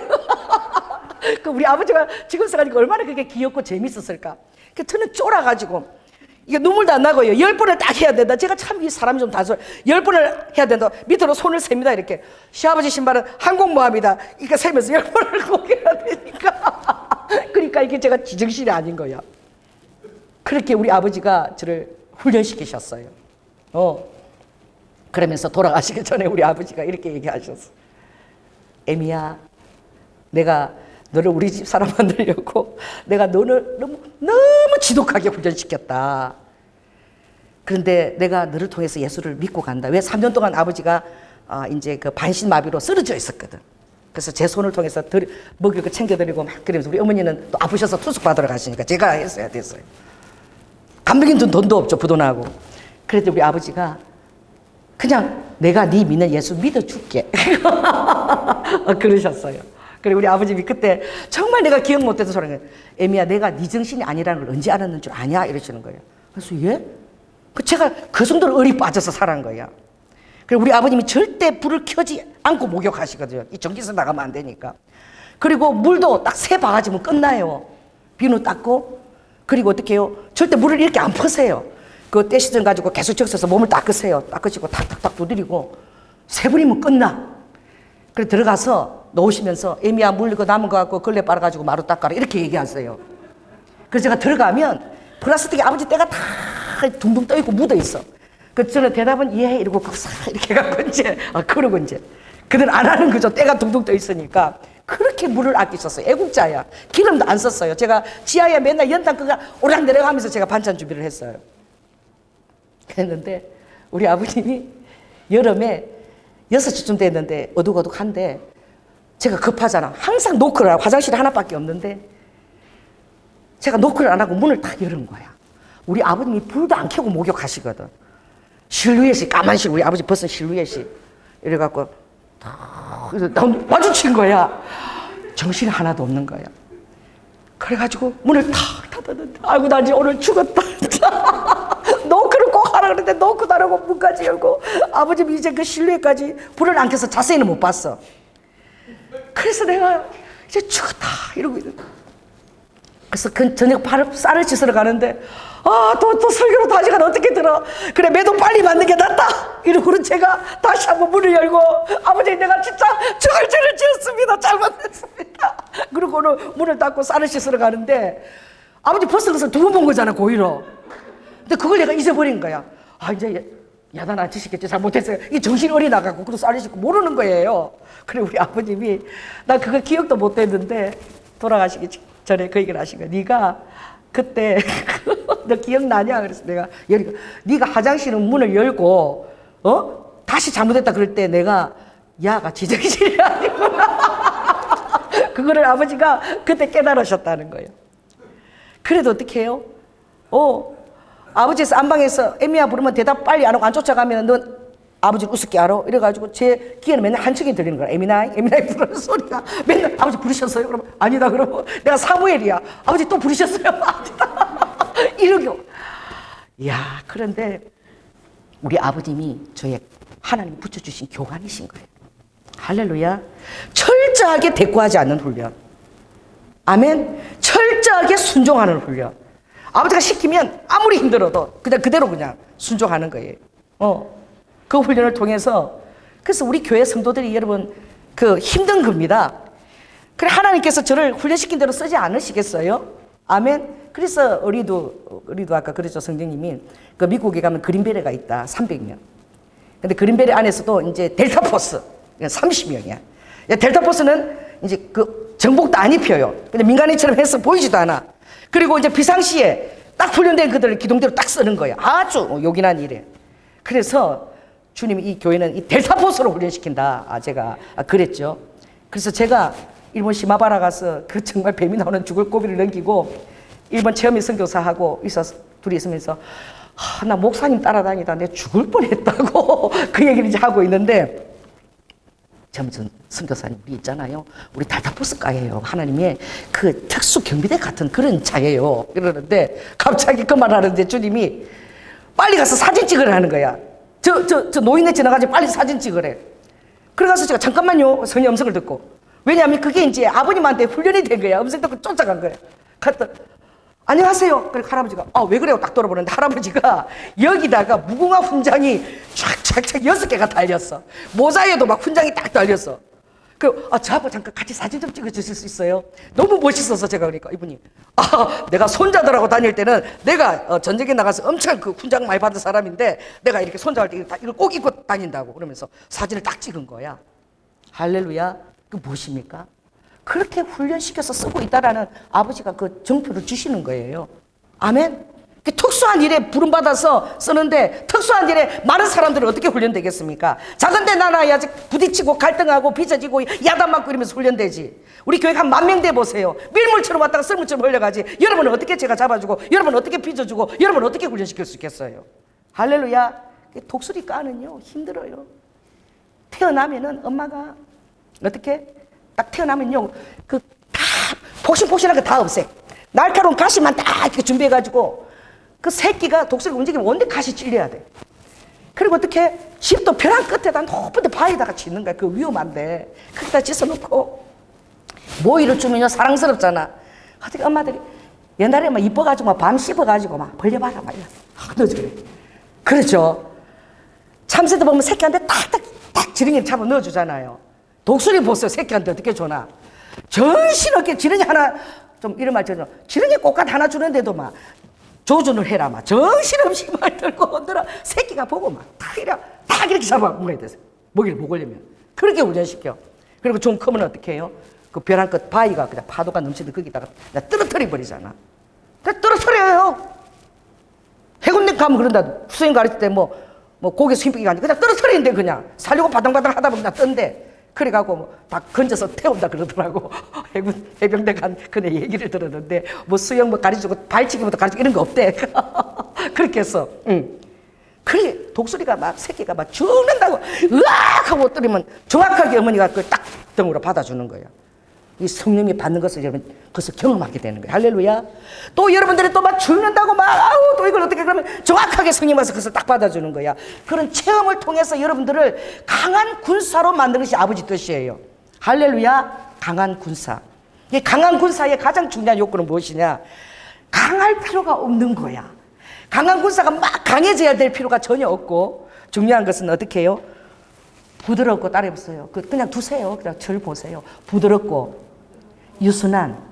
그 우리 아버지가 지금 써가지고 얼마나 그게 귀엽고 재밌었을까. 저는 쫄아가지고 이게 눈물도 안 나고요. 10번을 딱 해야 된다. 제가 참 이 사람이 좀 단순. 10번을 해야 된다. 밑으로 손을 셉니다. 이렇게. 시아버지 신발은 항공모함이다. 이거 세면서 10번을 꼭 해야 되니까. 그러니까 이게 제가 지정신이 아닌 거야. 그렇게 우리 아버지가 저를 훈련시키셨어요. 그러면서 돌아가시기 전에 우리 아버지가 이렇게 얘기하셨어. 애미야, 내가 너를 우리 집 사람 만들려고 내가 너를 너무 지독하게 훈련시켰다. 그런데 내가 너를 통해서 예수를 믿고 간다. 왜 3년 동안 아버지가 이제 그 반신마비로 쓰러져 있었거든. 그래서 제 손을 통해서 먹일 거 챙겨드리고 막 그러면서 우리 어머니는 또 아프셔서 투숙 받으러 가시니까 제가 했어야 됐어요. 감독인 돈도 없죠. 부도나고. 그래도 우리 아버지가 그냥 내가 네 믿는 예수 믿어줄게. 그러셨어요. 그리고 우리 아버님이 그때 정말 내가 기억 못해서 소리가 애미야 내가 네 정신이 아니라는 걸 언제 알았는 줄 아냐 이러시는 거예요. 그래서 예? 제가 그 정도로 얼이 빠져서 살아간 거야. 그리고 우리 아버님이 절대 불을 켜지 않고 목욕하시거든요. 이 전기세 나가면 안 되니까. 그리고 물도 딱 3바가지면 끝나요. 비누 닦고 그리고 어떻게 해요? 절대 물을 이렇게 안 퍼세요. 그 떼시전 가지고 계속 적셔서 몸을 닦으세요. 닦으시고 탁탁탁 두드리고 3분이면 끝나. 그래 들어가서 놓으시면서 애미야 물리고 남은 거 갖고 걸레 빨아가지고 마루 닦아라 이렇게 얘기하세요. 그래서 제가 들어가면 플라스틱에 아버지 때가 다 둥둥 떠있고 묻어있어. 그 저는 대답은 예 이러고 이렇게 해갖고 이제 그러고 이제 그들 안 하는 거죠. 때가 둥둥 떠있으니까. 그렇게 물을 아끼셨어요. 애국자야. 기름도 안 썼어요. 제가 지하에 맨날 연탄 끄가 오락 내려가면서 제가 반찬 준비를 했어요. 그랬는데 우리 아버님이 여름에 6시쯤 됐는데 어둑어둑한데 제가 급하잖아. 항상 노크를 하고 화장실이 하나밖에 없는데 제가 노크를 안 하고 문을 딱 열은 거야. 우리 아버님이 불도 안 켜고 목욕하시거든. 실루엣이 까만 실 우리 아버지 벗은 실루엣이 이래갖고 딱 마주친 거야. 정신이 하나도 없는 거야. 그래가지고 문을 탁 닫았는데 아이고 나 이제 오늘 죽었다. 노크를 꼭 하라 그랬는데 노크도 안 하고 문까지 열고 아버님이 이제 그 실루엣까지 불을 안 켜서 자세히는 못 봤어. 그래서 내가 이제 죽었다 이러고 있는 거야. 그래서 그 저녁 바로 쌀을 씻으러 가는데 또 설교로 다시 가면 어떻게 들어. 그래 매도 빨리 맞는 게 낫다 이러고는 제가 다시 한번 문을 열고 아버지 내가 진짜 죽을 죄를 지었습니다. 잘못했습니다. 그러고는 문을 닫고 쌀을 씻으러 가는데 아버지 벗은 것을 2번 본 거잖아 고의로. 근데 그걸 내가 잊어버린 거야. 이제 야단 안 치시겠지 잘못했어요. 이 정신이 어리나가고 그래서 쌀을 씻고 모르는 거예요. 그래 우리 아버님이 나 그걸 기억도 못 했는데 돌아가시기 전에 그 얘기를 하신 거야. 네가 그때 너 기억나냐? 그래서 내가 네가 화장실은 문을 열고 다시 잘못했다 그럴 때 내가 야가 지정신이 아니구나. 그거를 아버지가 그때 깨달으셨다는 거예요. 그래도 어떻게 해요? 아버지에서 안방에서 애미야 부르면 대답 빨리 안 하고 안 쫓아가면 넌 아버지를 우습게 알아? 이래가지고 제 귀에는 맨날 한 층이 들리는 거야. 에미나이 부르는 소리가 맨날 아버지 부르셨어요? 그러면 아니다. 그러면 내가 사무엘이야. 아버지 또 부르셨어요? 아니다. 이러고. 이야, 그런데 우리 아버님이 저의 하나님 붙여주신 교관이신 거예요. 할렐루야. 철저하게 대꾸하지 않는 훈련. 아멘. 철저하게 순종하는 훈련. 아버지가 시키면 아무리 힘들어도 그냥 그대로 그냥 순종하는 거예요. 그 훈련을 통해서 그래서 우리 교회 성도들이 여러분 그 힘든 겁니다. 그래 하나님께서 저를 훈련시킨 대로 쓰지 않으시겠어요? 아멘. 그래서 우리도 아까 그랬죠. 성령님이 그 미국에 가면 그린베리가 있다. 300명. 근데 그린베리 안에서도 이제 델타포스 30명이야. 델타포스는 이제 그 정복도 안 입혀요. 근데 민간인처럼 해서 보이지도 않아. 그리고 이제 비상시에 딱 훈련된 그들을 기동대로 딱 쓰는 거야. 아주 요긴한 일에. 그래서 주님이 이 교회는 이 델타포스로 훈련시킨다. 제가 그랬죠. 그래서 제가 일본 시마바라 가서 그 정말 뱀이 나오는 죽을 고비를 넘기고 일본 체험인 선교사하고 둘이 있으면서 나 목사님 따라다니다 내 죽을 뻔했다고 그 얘기를 이제 하고 있는데 점점 선교사님 우리 있잖아요. 우리 델타포스가예요. 하나님의 그 특수 경비대 같은 그런 자예요. 이러는데 갑자기 그 말 하는데 주님이 빨리 가서 사진 찍으라는 거야. 저 노인네 지나가지고 빨리 사진 찍으래. 그래가서 제가 잠깐만요. 성령 음성을 듣고. 왜냐하면 그게 이제 아버님한테 훈련이 된 거야. 음성 듣고 쫓아간 거야. 갔다 안녕하세요. 그래 할아버지가 왜 그래요? 딱 돌아보는데 할아버지가 여기다가 무궁화 훈장이 쫙쫙쫙 6개가 달렸어. 모자에도 막 훈장이 딱 달렸어. 저하고 잠깐 같이 사진 좀 찍어주실 수 있어요? 너무 멋있어서 제가 그러니까 이분이 내가 손자들하고 다닐 때는 내가 전쟁에 나가서 엄청 그 훈장 많이 받은 사람인데 내가 이렇게 손자할 때 이걸 꼭 입고 다닌다고 그러면서 사진을 딱 찍은 거야. 할렐루야. 그 무엇입니까? 그렇게 훈련시켜서 쓰고 있다라는 아버지가 그 정표를 주시는 거예요. 아멘. 특수한 일에 부름받아서 쓰는데 특수한 일에 많은 사람들은 어떻게 훈련되겠습니까? 작은 데 나눠야지 부딪히고 갈등하고 빚어지고 야단 맞고 이러면서 훈련되지. 우리 교회가 한 10,000대 보세요. 밀물처럼 왔다가 썰물처럼 흘려가지. 여러분은 어떻게 제가 잡아주고 여러분은 어떻게 빚어주고 여러분은 어떻게 훈련시킬 수 있겠어요? 할렐루야. 독수리 까는요 힘들어요. 태어나면은 엄마가 어떻게 딱 태어나면요 그 다 폭신폭신한 거 다 없애. 날카로운 가시만 딱 이렇게 준비해가지고 그 새끼가 독수리가 움직이면 온데 가시 찔려야 돼. 그리고 어떻게 집도 벼랑 끝에다 높은 데 바위에다가 짓는 거야. 그 위험한데 거기다 짓어놓고 모이를 주면요 사랑스럽잖아. 어떻게 엄마들이 옛날에 막 이뻐가지고 막 밤 씹어가지고 막 벌려봐라 막 넣어줘. 그렇죠. 참새도 보면 새끼한테 탁탁탁 지렁이 잡아 넣어주잖아요. 독수리 보세요. 새끼한테 어떻게 줘나. 정신없게 지렁이 하나, 좀 이런 말 들죠. 지렁이 꽃가루 하나 주는데도 막 조준을 해라. 막 정신없이 말 들고 흔들어. 새끼가 보고 막 딱 이렇게 잡아 먹어야 돼서. 먹이를 먹으려면. 그렇게 훈련시켜. 그리고 좀 크면 어떻게 해요? 그 벼랑 끝 바위가 그냥 파도가 넘치는 거기다가 그냥 떨어뜨려 버리잖아. 그냥 떨어뜨려요. 해군대 가면 그런다. 수행 가르칠 때 뭐 고개 숨기가 아니고 그냥 떨어뜨리는데 그냥 살려고 바당바당 하다 보면 그냥 뜬대. 그래가고 뭐 다 건져서 태운다 그러더라고. 해병대 간 그네 얘기를 들었는데 뭐 수영 뭐 가르치고 발치기부터 가르치고 이런 거 없대. 그렇게 했어. 그래 독수리가 막 새끼가 막 죽는다고 으악 하고 때리면 정확하게 어머니가 그걸 딱 등으로 받아주는 거야. 이 성령이 받는 것을 여러분 그것을 경험하게 되는 거예요. 할렐루야. 또 여러분들이 또 막 죽는다고 막 아우 또 이걸 어떻게 그러면 정확하게 성령 와서 그것을 딱 받아주는 거야. 그런 체험을 통해서 여러분들을 강한 군사로 만드는 것이 아버지 뜻이에요. 할렐루야. 강한 군사. 이 강한 군사의 가장 중요한 요건은 무엇이냐? 강할 필요가 없는 거야. 강한 군사가 막 강해져야 될 필요가 전혀 없고, 중요한 것은 어떻게 해요? 부드럽고 따라해보세요. 그냥 두세요. 그냥 절 보세요. 부드럽고 유순한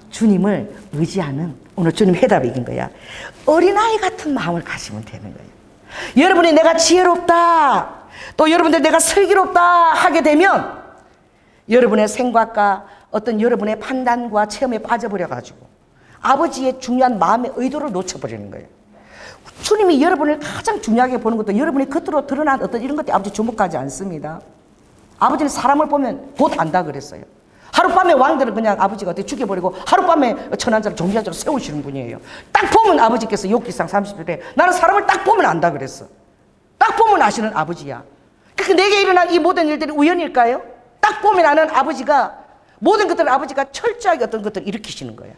주님을 의지하는, 오늘 주님 해답이 이긴 거야. 어린아이 같은 마음을 가지면 되는 거예요. 여러분이 내가 지혜롭다, 또 여러분들 내가 슬기롭다 하게 되면 여러분의 생각과 어떤 여러분의 판단과 체험에 빠져버려가지고 아버지의 중요한 마음의 의도를 놓쳐버리는 거예요. 주님이 여러분을 가장 중요하게 보는 것도 여러분이 겉으로 드러난 어떤 이런 것들에 아버지 주목하지 않습니다. 아버지는 사람을 보면 곧 안다 그랬어요. 하룻밤에 왕들을 그냥 아버지가 어떻게 죽여버리고 하룻밤에 천한자를 종려자로 세우시는 분이에요. 딱 보면 아버지께서 욥기상 30절에 나는 사람을 딱 보면 안다 그랬어. 딱 보면 아시는 아버지야. 그러니까 내게 일어난 이 모든 일들이 우연일까요? 딱 보면 아는 아버지가, 모든 것들을 아버지가 철저하게 어떤 것들을 일으키시는 거야.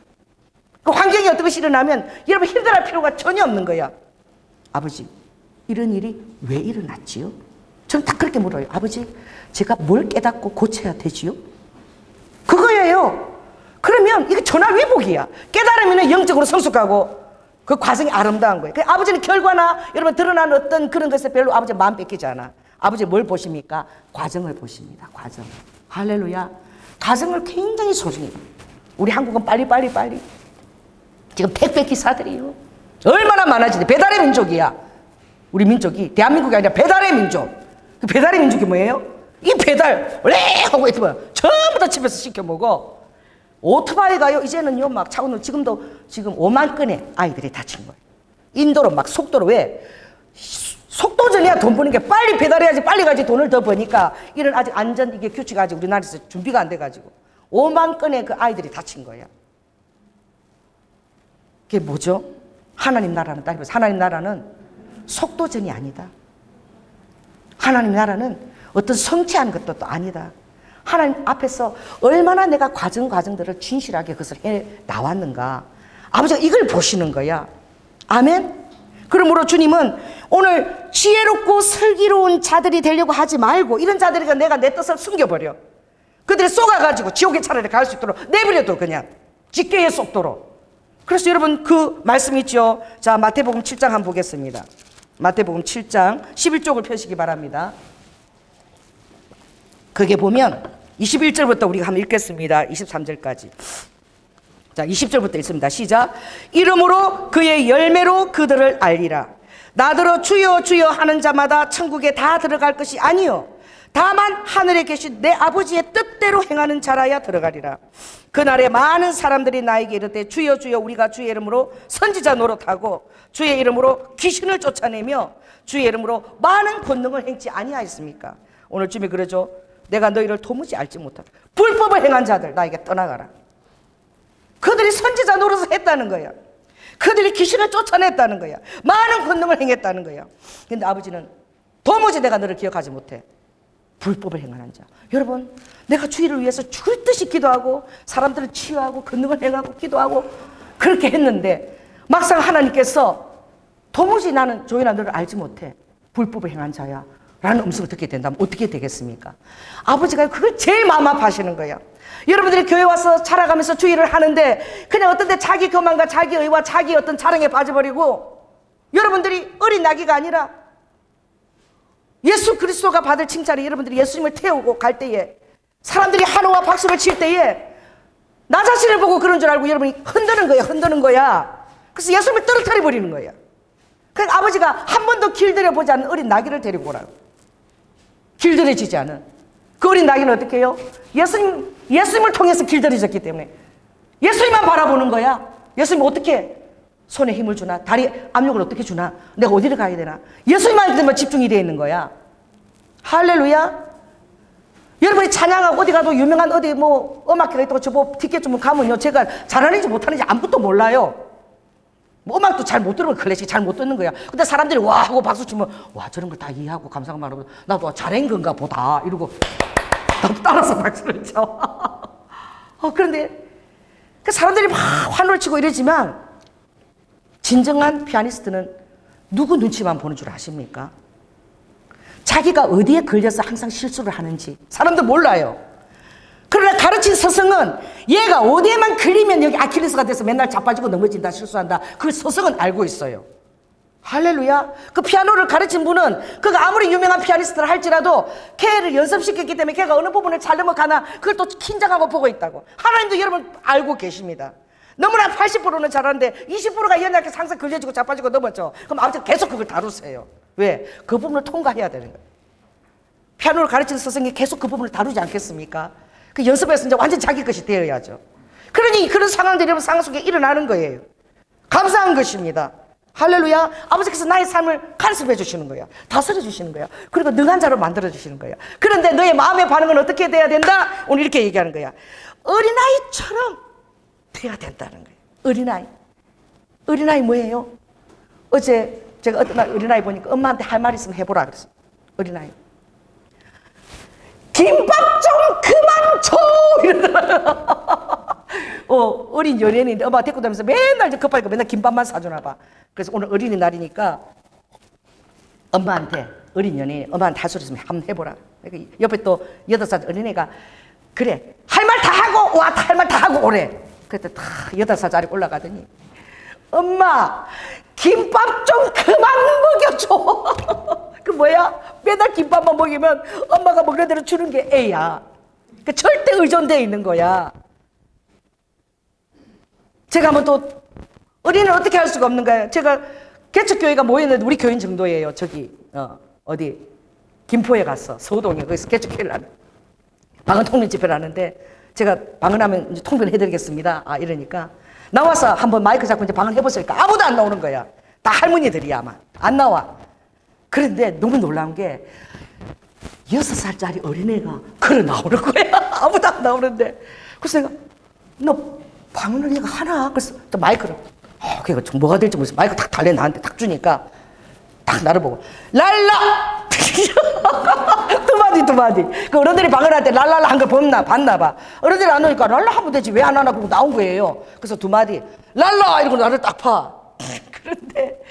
그 환경이 어떤 것이 일어나면 여러분 힘들어할 필요가 전혀 없는 거야. 아버지, 이런 일이 왜 일어났지요? 저는 딱 그렇게 물어요. 아버지, 제가 뭘 깨닫고 고쳐야 되지요? 그거예요. 그러면 이게 전화위복이야. 깨달으면 영적으로 성숙하고 그 과정이 아름다운 거예요. 아버지는 결과나 여러분 드러난 어떤 그런 것에 별로 아버지 마음 뺏기지 않아. 아버지 뭘 보십니까? 과정을 보십니다. 과정. 할렐루야. 과정을 굉장히 소중히. 우리 한국은 빨리. 지금 택배 기사들이요. 얼마나 많아지는데. 배달의 민족이야. 우리 민족이 대한민국이 아니라 배달의 민족. 그 배달의 민족이 뭐예요? 이 배달 원래 하고 있으면 전부 다 집에서 시켜 먹어. 오토바이가요 이제는요 막 차고는 지금 5만 건의 아이들이 다친 거예요. 인도로 막 속도로. 왜? 속도전이야. 돈 버는 게 빨리 배달해야지 빨리 가지 돈을 더 버니까 이런 아직 안전 이게 규칙 아직 우리나라에서 준비가 안 돼가지고 5만 건의 그 아이들이 다친 거야. 그게 뭐죠? 하나님 나라는 따라해보세요. 하나님 나라는 속도전이 아니다. 하나님 나라는 어떤 성취하는 것도 또 아니다. 하나님 앞에서 얼마나 내가 과정들을 진실하게 그것을 해 나왔는가. 아버지가 이걸 보시는 거야. 아멘. 그러므로 주님은 오늘 지혜롭고 슬기로운 자들이 되려고 하지 말고, 이런 자들이가 내가 내 뜻을 숨겨버려. 그들이 쏘가가지고 지옥에 차라리 갈 수 있도록 내버려둬. 그냥 직계에 쏟도록. 그래서 여러분 그 말씀 있죠. 자, 마태복음 7장 한번 보겠습니다. 마태복음 7장 11쪽을 펴시기 바랍니다. 그게 보면 21절부터 우리가 한번 읽겠습니다. 23절까지. 자, 20절부터 읽습니다. 시작. 이름으로 그의 열매로 그들을 알리라. 나더러 주여 주여 하는 자마다 천국에 다 들어갈 것이 아니요 다만 하늘에 계신 내 아버지의 뜻대로 행하는 자라야 들어가리라. 그날에 많은 사람들이 나에게 이르되 주여 주여 우리가 주의 이름으로 선지자 노릇하고 주의 이름으로 귀신을 쫓아내며 주의 이름으로 많은 권능을 행치 아니하였습니까? 오늘 주님이 그러죠. 내가 너희를 도무지 알지 못하다. 불법을 행한 자들 나에게 떠나가라. 그들이 선지자 노릇을 했다는 거야. 그들이 귀신을 쫓아냈다는 거야. 많은 권능을 행했다는 거야. 근데 아버지는 도무지 내가 너를 기억하지 못해. 불법을 행하는 자. 여러분, 내가 주의를 위해서 죽을 듯이 기도하고 사람들을 치유하고 권능을 행하고 기도하고 그렇게 했는데 막상 하나님께서 도무지 나는 조연아 너를 알지 못해. 불법을 행한 자야 라는 음성을 듣게 된다면 어떻게 되겠습니까? 아버지가 그걸 제일 마음 아파하시는 거예요. 여러분들이 교회 와서 자라가면서 주의를 하는데 그냥 어떤 데 자기 교만과 자기 의와 자기 어떤 자랑에 빠져버리고 여러분들이 어린 나귀가 아니라 예수 그리스도가 받을 칭찬이 여러분들이 예수님을 태우고 갈 때에 사람들이 환호와 박수를 칠 때에 나 자신을 보고 그런 줄 알고 여러분이 흔드는 거야. 그래서 예수님을 떨어뜨려 버리는 거야. 그러니까 아버지가 한 번도 길들여보지 않은 어린 나귀를 데리고 오라고. 길들여지지 않은 그 어린 나귀는 어떻게 해요? 예수님을 통해서 길들여졌기 때문에 예수님만 바라보는 거야. 예수님 어떻게 해? 손에 힘을 주나? 다리 압력을 어떻게 주나? 내가 어디를 가야 되나? 예수님만 집중이 되어 있는 거야. 할렐루야. 여러분이 찬양하고 어디 가도 유명한 어디 뭐 음악회가 있다고 저 뭐 티켓 좀 가면요, 제가 잘하는지 못하는지 아무것도 몰라요. 뭐 음악도 잘 못 들으면 클래식 잘 못 듣는 거야. 근데 사람들이 와 하고 박수 치면 와 저런 걸 다 이해하고 감상을 말하고 나도 잘한 건가 보다 이러고 나도 따라서 박수를 쳐. 그런데 그 사람들이 막 환호를 치고 이러지만 진정한 피아니스트는 누구 눈치만 보는 줄 아십니까? 자기가 어디에 걸려서 항상 실수를 하는지 사람들 몰라요. 그러나 가르친 스승은 얘가 어디에만 걸리면 여기 아킬레스가 돼서 맨날 자빠지고 넘어진다, 실수한다. 그 스승은 알고 있어요. 할렐루야. 그 피아노를 가르친 분은 그가 아무리 유명한 피아니스트를 할지라도 걔를 연습시켰기 때문에 걔가 어느 부분을 잘 넘어가나 그걸 또 긴장하고 보고 있다고. 하나님도 여러분 알고 계십니다. 너무나 80%는 잘하는데 20%가 연약해서 항상 걸려지고 자빠지고 넘어져. 그럼 아버지가 계속 그걸 다루세요. 왜? 그 부분을 통과해야 되는 거예요. 피아노를 가르치는 스승이 계속 그 부분을 다루지 않겠습니까? 그 연습해서 이제 완전 자기 것이 되어야죠. 그러니 그런 상황들이 여러분 상황 속에 일어나는 거예요. 감사한 것입니다. 할렐루야. 아버지께서 나의 삶을 간섭해 주시는 거야. 다스려 주시는 거야. 그리고 능한 자로 만들어 주시는 거야. 그런데 너의 마음의 반응은 어떻게 돼야 된다? 오늘 이렇게 얘기하는 거야. 어린아이처럼 돼야 된다는 거예요. 어린아이. 어린아이 뭐예요? 어제 제가 어떤 날 어린아이 보니까 엄마한테 할 말 있으면 해보라 그랬어요. 어린아이. 김밥 좀 그만 줘! 이러더라고요. 어린 연예인인데 엄마가 데리고 다니면서 맨날 급하니까 맨날 김밥만 사주나 봐. 그래서 오늘 어린이날이니까 엄마한테, 어린 연예인, 엄마한테 할 소리 있으면 한번 해보라. 그러니까 옆에 또 8살 어린애가 그래, 할 말 다 하고 와, 할 말 다 하고 오래. 그때 다 8살짜리 올라가더니 엄마, 김밥 좀 그만 먹여줘. 그 뭐야? 매달 김밥만 먹이면 엄마가 먹는 대로 주는 게 애야. 그 절대 의존되어 있는 거야. 제가 한번 또 어린이는 어떻게 할 수가 없는 거예요. 제가 개척교회가 모였는데 우리 교인 정도예요. 저기 어디 김포에 갔어. 서우동에 거기서 개척교회를 하는 방언 통변 집회를 하는데 제가 방언하면 이제 통변해드리겠습니다. 이러니까 나와서 한번 마이크 잡고 이제 방언해보니까 아무도 안 나오는 거야. 다 할머니들이야 아마. 안 나와. 그런데 너무 놀라운 게 6살짜리 어린애가 걸어 나오는 거야. 아무도 안 나오는데. 그래서 내가 너 방언을 얘가 하나? 그래서 또 마이크를 걔가 뭐가 될지 모르겠어. 마이크 탁 달래 나한테 탁 주니까 딱 나를 보고 랄라! 두 마디. 그 어른들이 방언할 때 랄랄라 한 걸 봤나 봐. 어른들이 안 오니까 랄라 하면 되지 왜 안 하나 그러고 나온 거예요. 그래서 2마디 랄라! 이러고 나를 딱 파. 그런데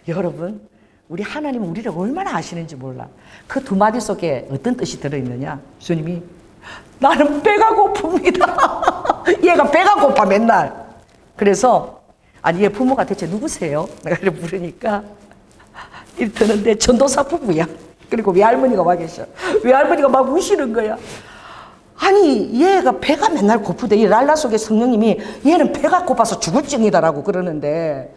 여러분 우리 하나님은 우리를 얼마나 아시는지 몰라. 그 2마디 속에 어떤 뜻이 들어있느냐. 주님이 나는 배가 고픕니다. 얘가 배가 고파 맨날. 그래서 아니 얘 부모가 대체 누구세요? 내가 이렇게 물으니까 이러는데 전도사 부부야. 그리고 외할머니가 와 계셔. 외할머니가 막 우시는 거야. 아니 얘가 배가 맨날 고프대. 이 랄라 속에 성령님이 얘는 배가 고파서 죽을 증이다라고 그러는데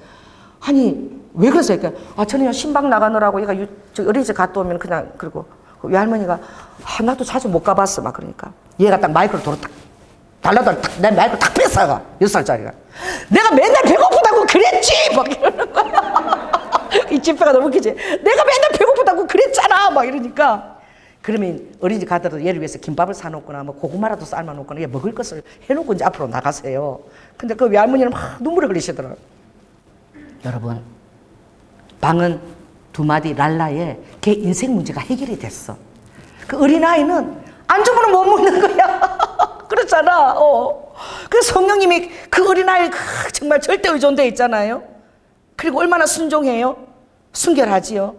아니 왜 그러세요? 그러니까 저는 신방 나가느라고 얘가 어린이집 갔다 오면 그냥 그리고 그 외할머니가 나도 자주 못 가봤어 막 그러니까 얘가 딱 마이크를 도로 딱 달라도 내 마이크를 딱 뺏어가. 6살짜리가 내가 맨날 배고프다고 그랬지 막 이러는 거야. 이 집회가 너무 웃기지. 내가 맨날 배고프다고 그랬잖아 막 이러니까 그러면 어린이집 가더라도 얘를 위해서 김밥을 사놓거나 뭐 고구마라도 삶아놓거나 얘 먹을 것을 해놓고 이제 앞으로 나가세요. 근데 그 외할머니는 막 눈물을 흘리시더라고요. 여러분 방은 2마디 랄라에 걔 인생 문제가 해결이 됐어. 그 어린아이는 안 주면 못 먹는 거야. 그렇잖아. 그래서 성령님이 그 어린아이 정말 절대 의존되어 있잖아요. 그리고 얼마나 순종해요. 순결하지요.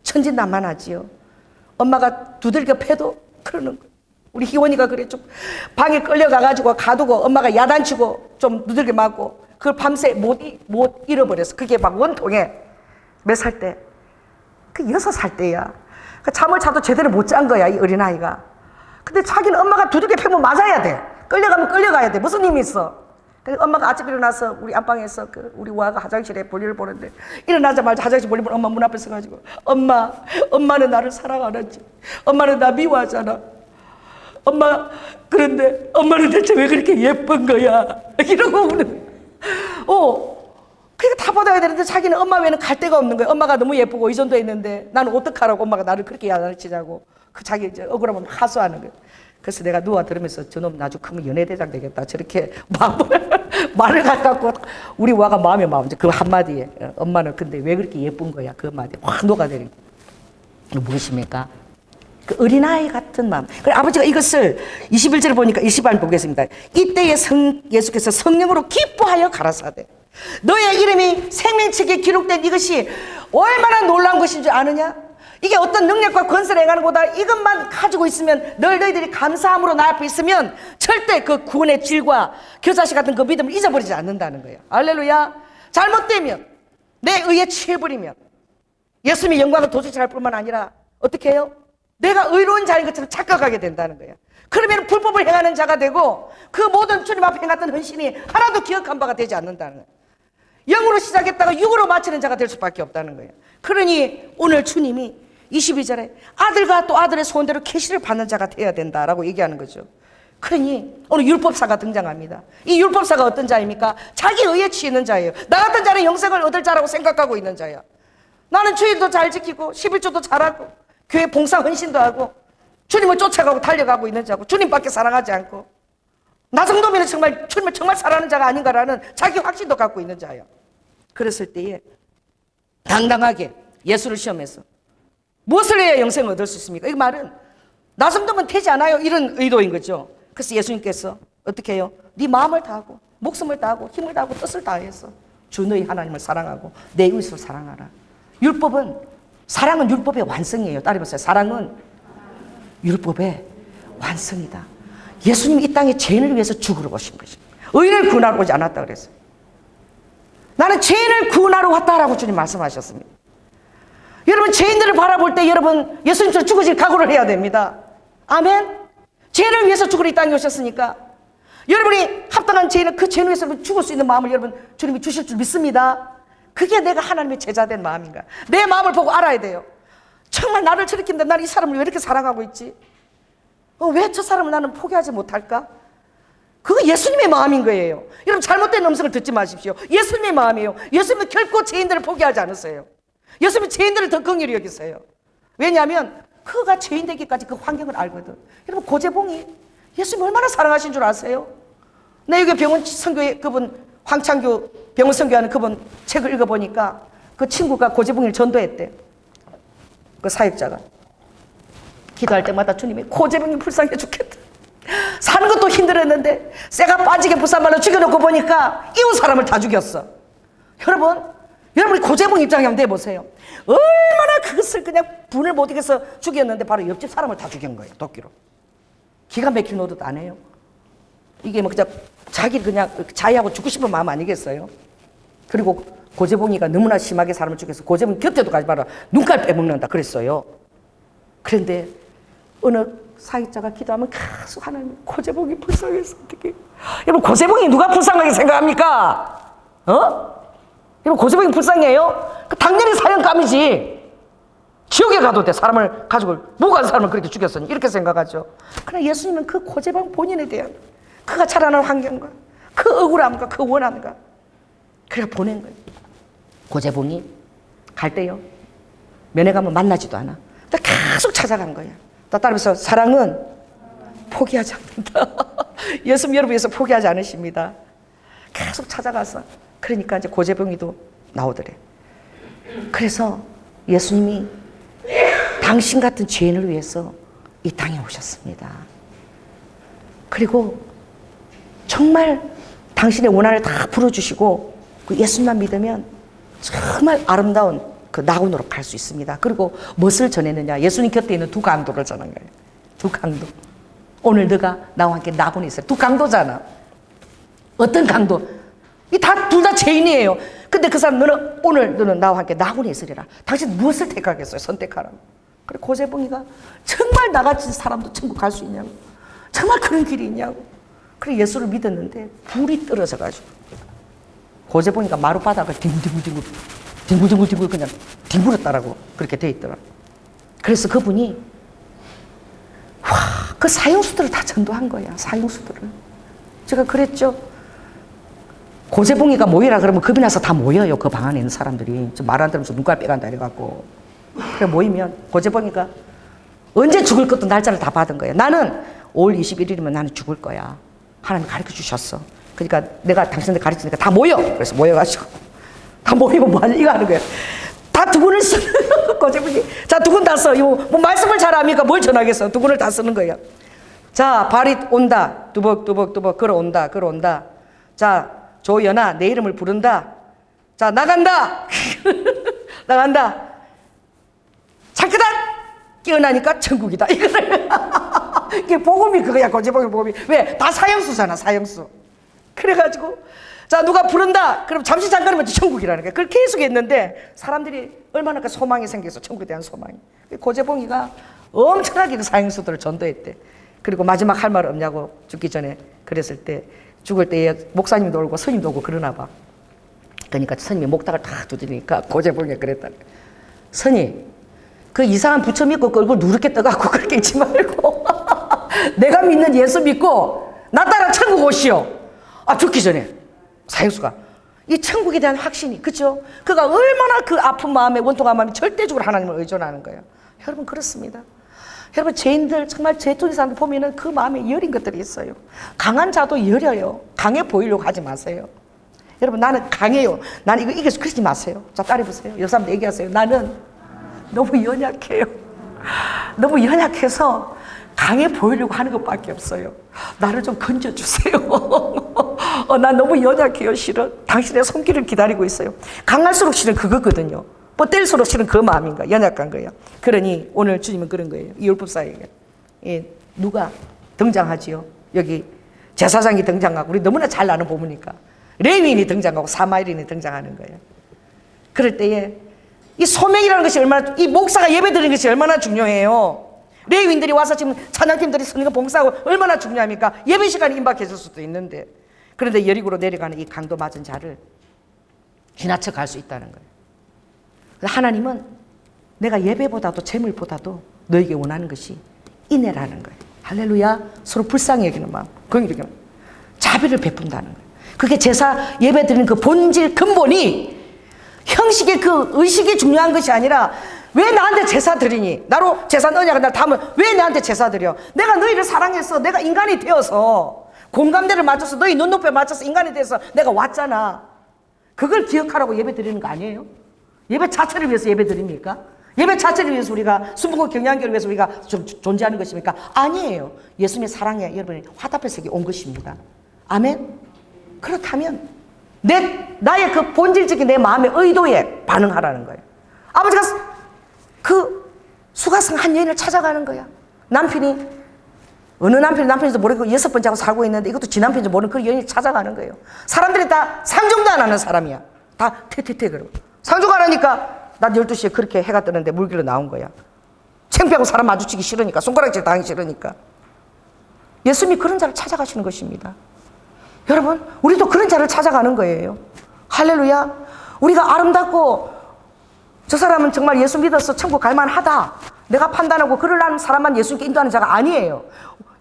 천진난만하지요. 엄마가 두들겨 패도 그러는 거예요. 우리 희원이가 그래 좀 방에 끌려가가지고 가두고 엄마가 야단치고 좀 두들겨 맞고 그걸 밤새 못 잃어버렸어. 그게 막 원통에 몇 살 때? 그 6살 때야. 그 잠을 자도 제대로 못 잔 거야, 이 어린아이가. 근데 자기는 엄마가 두들겨 패면 맞아야 돼. 끌려가면 끌려가야 돼. 무슨 힘이 있어? 그래서 엄마가 아침 일어나서 우리 안방에서 우리 와가 화장실에 볼일을 보는데, 일어나자마자 화장실 볼일 보는 엄마 문 앞에 서가지고, 엄마는 나를 사랑 안 하지. 엄마는 나 미워하잖아. 엄마, 그런데 엄마는 대체 왜 그렇게 예쁜 거야? 이러고 우는. 그러니까 다 받아야 되는데 자기는 엄마 외에는 갈 데가 없는 거야. 엄마가 너무 예쁘고 의존도 했는데 나는 어떡하라고 엄마가 나를 그렇게 야단치자고. 그 자기 이제 억울하면 하소하는 거야. 그래서 내가 누워 들으면서 저놈 나중에 크면 연예대장 되겠다. 저렇게 말을 갖고 우리 와가 마음에 그 한마디에. 엄마는 근데 왜 그렇게 예쁜 거야? 그 한마디에 확 녹아내린 거. 무엇입니까? 그 어린아이 같은 마음. 그래 아버지가 이것을 21절을 보니까 20절 보겠습니다. 이때에 예수께서 성령으로 기뻐하여 가라사대 너의 이름이 생명책에 기록된 이것이 얼마나 놀라운 것인 줄 아느냐? 이게 어떤 능력과 권세를 행하는 것보다 이것만 가지고 있으면 너희들이 감사함으로 나 앞에 있으면 절대 그 구원의 질과 겨자씨 같은 그 믿음을 잊어버리지 않는다는 거예요. 할렐루야. 잘못되면 내 의에 취해버리면 예수님의 영광을 도둑질할 뿐만 아니라 어떻게 해요? 내가 의로운 자인 것처럼 착각하게 된다는 거예요. 그러면 불법을 행하는 자가 되고 그 모든 주님 앞에 행했던 헌신이 하나도 기억한 바가 되지 않는다는 거예요. 영으로 시작했다가 육으로 마치는 자가 될 수밖에 없다는 거예요. 그러니 오늘 주님이 22절에 아들과 또 아들의 소원대로 계시를 받는 자가 되어야 된다라고 얘기하는 거죠. 그러니 오늘 율법사가 등장합니다. 이 율법사가 어떤 자입니까? 자기 의에 취하는 자예요. 나 같은 자는 영생을 얻을 자라고 생각하고 있는 자야. 나는 주일도 잘 지키고 11조도 잘하고 교회 봉사 헌신도 하고 주님을 쫓아가고 달려가고 있는 자고 주님밖에 사랑하지 않고 나 정도면 정말 주님을 정말 사랑하는 자가 아닌가라는 자기 확신도 갖고 있는 자예요. 그랬을 때에 당당하게 예수를 시험해서 무엇을 해야 영생을 얻을 수 있습니까? 이 말은 나 정도면 되지 않아요? 이런 의도인 거죠. 그래서 예수님께서 어떻게 해요? 네 마음을 다하고 목숨을 다하고 힘을 다하고 뜻을 다해서 주 너희 하나님을 사랑하고 내 이웃을 사랑하라. 사랑은 율법의 완성이에요. 따라해보세요. 사랑은 율법의 완성이다. 예수님이 이 땅에 죄인을 위해서 죽으러 오신 것입니다. 의인을 구원하러 오지 않았다 그랬어요. 나는 죄인을 구원하러 왔다라고 주님 말씀하셨습니다. 여러분 죄인들을 바라볼 때 여러분 예수님처럼 죽어질 각오를 해야 됩니다. 아멘. 죄인을 위해서 죽으러 이 땅에 오셨으니까 여러분이 합당한 죄인은 그 죄인 위해서 죽을 수 있는 마음을 여러분 주님이 주실 줄 믿습니다. 그게 내가 하나님의 제자된 마음인가? 내 마음을 보고 알아야 돼요. 정말 나를 저렇게 했는데 나는 이 사람을 왜 이렇게 사랑하고 있지? 왜 저 사람을 나는 포기하지 못할까? 그거 예수님의 마음인 거예요. 여러분 잘못된 음성을 듣지 마십시오. 예수님의 마음이에요. 예수님은 결코 죄인들을 포기하지 않으세요. 예수님은 죄인들을 더 긍휼히 여기세요. 왜냐하면 그가 죄인 되기까지 그 환경을 알거든. 여러분 고재봉이 예수님 얼마나 사랑하신 줄 아세요? 내 여기 병원 선교회 그분 황창규 병원 선교하는 그분 책을 읽어보니까 그 친구가 고재봉이를 전도했대. 그 사역자가 기도할 때마다 주님이 고재봉이 불쌍해 죽겠다. 사는 것도 힘들었는데 쇠가 빠지게 부산말로 죽여놓고 보니까 이웃 사람을 다 죽였어. 여러분이 고재봉 입장에 한번 내보세요. 얼마나 그것을 그냥 분을 못 이겨서 죽였는데 바로 옆집 사람을 다 죽인 거예요. 도끼로. 기가 막힌 노릇 안 해요. 이게 뭐 그냥 자기 그냥 자의하고 죽고 싶은 마음 아니겠어요? 그리고 고재봉이가 너무나 심하게 사람을 죽여서 고재봉 곁에도 가지 마라. 눈깔 빼먹는다 그랬어요. 그런데 어느 사역자가 기도하면 계속 하나님 고재봉이 불쌍해서 어떻게 여러분 고재봉이 누가 불쌍하게 생각합니까? 여러분 고재봉이 불쌍해요? 당연히 사형감이지. 지옥에 가도 돼. 사람을 가지고 무고한 사람을 그렇게 죽였으니 이렇게 생각하죠. 그러나 예수님은 그 고재봉 본인에 대한 그가 자라는 환경과 그 억울함과 그 원함과 그래 보낸 거예요. 고재봉이 갈 때요 면회 가면 만나지도 않아. 계속 찾아간 거야. 따라서 사랑은 포기하지 않는다. 예수님 여러분 위해서 포기하지 않으십니다. 계속 찾아가서 그러니까 이제 고재봉이도 나오더래. 그래서 예수님이 당신 같은 죄인을 위해서 이 땅에 오셨습니다. 그리고 정말 당신의 원한을 다 풀어주시고 그 예수님만 믿으면 정말 아름다운 그 낙원으로 갈 수 있습니다. 그리고 무엇을 전했느냐? 예수님 곁에 있는 두 강도를 전한 거예요. 두 강도. 오늘 너가 나와 함께 낙원에 있어요. 두 강도잖아. 어떤 강도? 둘 다 죄인이에요. 근데 그 사람 너는 오늘 너는 나와 함께 나군에 있으리라. 당신 무엇을 택하겠어요? 선택하라고. 그래 고재봉이가 정말 나같이 사람도 천국 갈 수 있냐고. 정말 그런 길이 있냐고. 그래 예수를 믿었는데 불이 떨어져 가지고 고재봉이가 마룻바닥을 뒹굴 그냥 뒹굴었다라고 그렇게 돼 있더라. 그래서 그분이 그 사형수들을 다 전도한 거야. 사형수들을. 제가 그랬죠. 고재봉이가 모이라 그러면 겁이 나서 다 모여요. 그 방 안에 있는 사람들이. 말 안 들으면서 눈깔 빼간다 이래갖고. 그래 모이면 고재봉이가 언제 죽을 것도 날짜를 다 받은 거야. 나는 5월 21일이면 나는 죽을 거야. 하나님 가르쳐 주셨어. 그러니까 내가 당신들 가르치니까 다 모여. 그래서 모여가지고 다 모이면 뭐 하냐 이거 하는 거야. 다 두근을 쓰는 고재봉이. 자 두근 다 써. 뭐 말씀을 잘 합니까? 뭘 전하겠어. 두근을 다 쓰는 거야. 자 발이 온다. 두벅 걸어온다. 자 조연아 내 이름을 부른다. 자 나간다. 나간다. 잠깐만 깨어나니까 천국이다. 이게 복음이 그거야. 고재봉의 복음이. 왜? 다 사형수잖아. 사형수. 그래가지고 자 누가 부른다. 그럼 잠시 잠깐이면 천국이라는 거야. 그걸 계속 했는데 사람들이 얼마나 그 소망이 생겨서 천국에 대한 소망이. 고재봉이가 엄청나게 그 사형수들을 전도했대. 그리고 마지막 할 말 없냐고 죽기 전에 그랬을 때 죽을 때에 목사님도 오고 스님도 오고 그러나 봐. 그러니까 스님이 목탁을 탁 두드리니까 고재봉이가 그랬다. 스님 그 이상한 부처 믿고 그 얼굴 누렇게 떠갖고 그렇게 있지 말고 내가 믿는 예수 믿고 나 따라 천국 오시오. 아 죽기 전에 사형수가 이 천국에 대한 확신이 그죠? 그가 얼마나 그 아픈 마음에 원통한 마음에 절대적으로 하나님을 의존하는 거예요. 여러분 그렇습니다. 여러분 죄인들 정말 죄통인 사람들 보면은 그 마음에 여린 것들이 있어요. 강한 자도 여려요. 강해 보이려고 하지 마세요. 여러분 나는 강해요. 나는 이거 이겨서 그러지 마세요. 자 따라해보세요. 옆 사람들 얘기하세요. 나는 너무 연약해요. 너무 연약해서 강해 보이려고 하는 것밖에 없어요. 나를 좀 건져주세요. 난 너무 연약해요. 실은 당신의 손길을 기다리고 있어요. 강할수록 실은 그거거든요. 뻗댈수록 실은 그 마음인가 연약한 거예요. 그러니 오늘 주님은 그런 거예요. 이 율법사에게 누가 등장하지요? 여기 제사장이 등장하고 우리 너무나 잘 아는 부분이니까 레위인이 등장하고 사마리인이 등장하는 거예요. 그럴 때에 이 소명이라는 것이 얼마나, 이 목사가 예배드리는 것이 얼마나 중요해요. 레위인들이 와서 지금 찬양팀들이 서는 거 봉사하고 얼마나 중요합니까? 예배 시간이 임박해질 수도 있는데. 그런데 여리고로 내려가는 이 강도 맞은 자를 지나쳐 갈 수 있다는 거예요. 하나님은 내가 예배보다도 재물보다도 너에게 원하는 것이 인애라는 거예요. 할렐루야. 서로 불쌍히 여기는 마음, 긍휼히 여기는 마음, 자비를 베푼다는 거예요. 그게 제사 예배드리는 그 본질 근본이 형식의 그 의식이 중요한 것이 아니라 왜 나한테 제사 드리니? 나로 제사 넣냐고 날 담은 왜 나한테 제사 드려? 내가 너희를 사랑해서 내가 인간이 되어서 공감대를 맞춰서 너희 눈높이에 맞춰서 인간이 돼서 내가 왔잖아. 그걸 기억하라고 예배 드리는 거 아니에요? 예배 자체를 위해서 예배 드립니까? 예배 자체를 위해서 우리가 순복음 경량교를 위해서 우리가 존재하는 것입니까? 아니에요. 예수님의 사랑에 여러분이 화답해서 온 것입니다. 아멘? 그렇다면 나의 그 본질적인 내 마음의 의도에 반응하라는 거예요. 아버지가 그 수가성 한 여인을 찾아가는 거야. 남편이 어느 남편인지도 모르고 6번째하고 살고 있는데 이것도 지 남편인지 모르는 그 여인이 찾아가는 거예요. 사람들이 다 상종도 안 하는 사람이야. 다 퇴퇴퇴 그러고 상종 안 하니까 낮 12시에 그렇게 해가 뜨는데 물길로 나온 거야. 창피하고 사람 마주치기 싫으니까, 손가락질 당하기 싫으니까. 예수님이 그런 자를 찾아가시는 것입니다. 여러분 우리도 그런 자를 찾아가는 거예요. 할렐루야. 우리가 아름답고 저 사람은 정말 예수 믿어서 천국 갈 만하다 내가 판단하고 그러려는 사람만 예수님께 인도하는 자가 아니에요.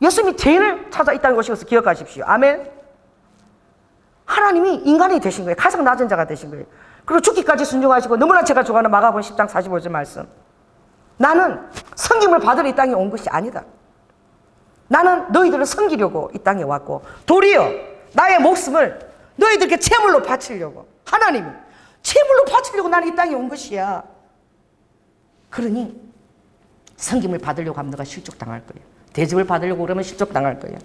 예수님이 죄인을 찾아 이 땅에 오신 것을 기억하십시오. 아멘. 하나님이 인간이 되신 거예요. 가장 낮은 자가 되신 거예요. 그리고 죽기까지 순종하시고 너무나 제가 좋아하는 마가복음 10장 45절 말씀. 나는 섬김을 받으러 이 땅에 온 것이 아니다. 나는 너희들을 섬기려고 이 땅에 왔고 도리어 나의 목숨을 너희들께 제물로 바치려고 하나님이 제물로 바치려고 나는 이 땅에 온 것이야. 그러니 섬김을 받으려고 하면 너가 실족당할 거예요. 대접을 받으려고 그러면 실족당할 거예요.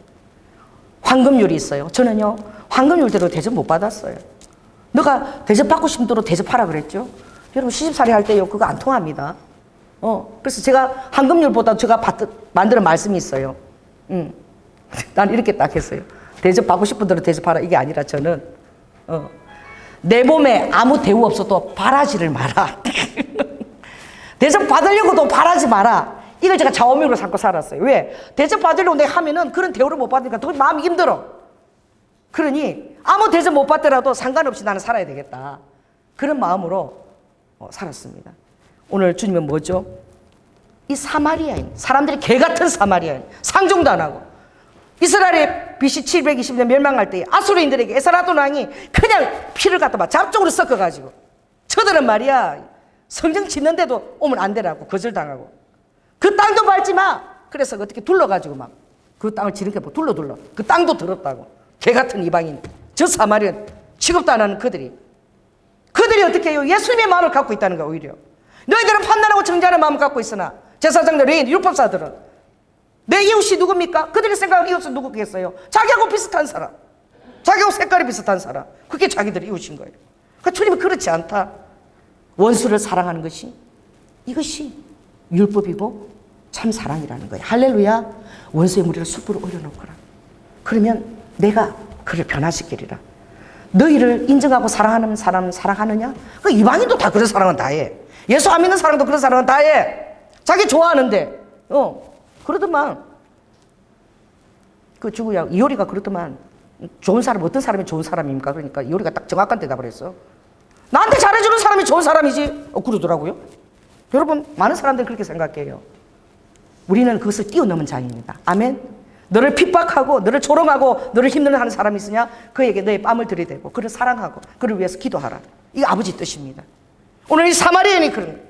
황금률이 있어요. 저는요 황금률 때도 대접 못 받았어요. 너가 대접받고 싶은 대로 대접하라 그랬죠. 여러분 시집살이 할 때요 그거 안 통합니다. 그래서 제가 황금률보다 제가 만드는 말씀이 있어요. 난 이렇게 딱 했어요. 대접받고 싶은 대로 대접하라 이게 아니라 저는 내 몸에 아무 대우 없어도 바라지를 마라. 대접 받으려고도 바라지 마라. 이걸 제가 좌우명으로 삼고 살았어요. 왜? 대접 받으려고 내가 하면은 그런 대우를 못 받으니까 더 마음이 힘들어. 그러니 아무 대접 못 받더라도 상관없이 나는 살아야 되겠다. 그런 마음으로 살았습니다. 오늘 주님은 뭐죠? 이 사마리아인, 사람들이 개 같은 사마리아인, 상종도 안 하고, 이스라엘의 BC 720년 멸망할 때 아수르인들에게 에스라돈 왕이 그냥 피를 갖다 막 잡종으로 섞어가지고, 저들은 말이야 성정 짓는데도 오면 안 되라고 거절당하고, 그 땅도 밟지 마. 그래서 어떻게 둘러가지고 막 그 땅을 지름게 둘러 그 땅도 더럽다고. 개 같은 이방인, 저 사마리안 취급도 안 하는 그들이 어떻게 해요? 예수님의 마음을 갖고 있다는 거야. 오히려 너희들은 판단하고 정죄하는 마음을 갖고 있으나 제사장들, 레위인, 율법사들은 내 이웃이 누굽니까? 그들이 생각하는 이웃은 누구겠어요? 자기하고 비슷한 사람, 자기하고 색깔이 비슷한 사람, 그게 자기들의 이웃인 거예요. 그러니까 주님은 그렇지 않다. 원수를 사랑하는 것이, 이것이 율법이고 참 사랑이라는 거예요. 할렐루야. 원수의 무리를 숯불에 올려놓거라. 그러면 내가 그를 변화시키리라. 너희를 인정하고 사랑하는 사람 사랑하느냐? 그 이방인도 다 그런 사랑은 다 해. 예수 안 믿는 사람도 그런 사랑은 다 해. 자기 좋아하는데 그러더만 그 주구야 이효리가 그러더만 좋은 사람, 어떤 사람이 좋은 사람입니까? 그러니까 이효리가 딱 정확한 대답을 했어. 나한테 잘해주는 사람이 좋은 사람이지. 그러더라고요. 여러분, 많은 사람들이 그렇게 생각해요. 우리는 그것을 뛰어넘은 자입니다. 아멘. 너를 핍박하고 너를 조롱하고 너를 힘들게 하는 사람이 있으냐? 그에게 너의 뺨을 들이대고 그를 사랑하고 그를 위해서 기도하라. 이게 아버지 뜻입니다. 오늘 이 사마리아인이 그런 거예요.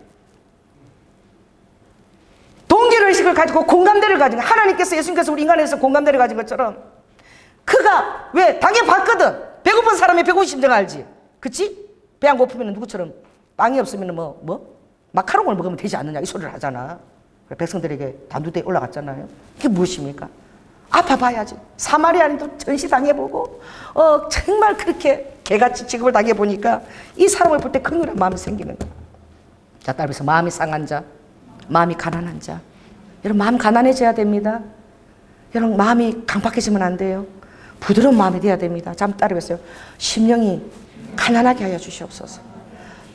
동기의식을 가지고 공감대를 가진, 하나님께서, 예수님께서 우리 인간에서 공감대를 가진 것처럼 그가 왜 당해봤거든. 배고픈 사람이 배고픈 심정 알지? 그치? 배 안 고프면 누구처럼 빵이 없으면 마카롱을 먹으면 되지 않느냐 이 소리를 하잖아. 백성들에게 단두대에 올라갔잖아요. 그게 무엇입니까? 아파봐야지. 사마리아인도 전시당해보고 정말 그렇게 개같이 취급을 당해보니까 이 사람을 볼 때 긍휼한 마음이 생기는 거예요. 자, 따라서 마음이 상한 자, 마음이 가난한 자. 여러분, 마음 가난해져야 됩니다. 여러분, 마음이 강팍해지면 안 돼요. 부드러운 마음이 돼야 됩니다. 자, 한번 따라해보세요. 심령이 가난하게 하여 주시옵소서.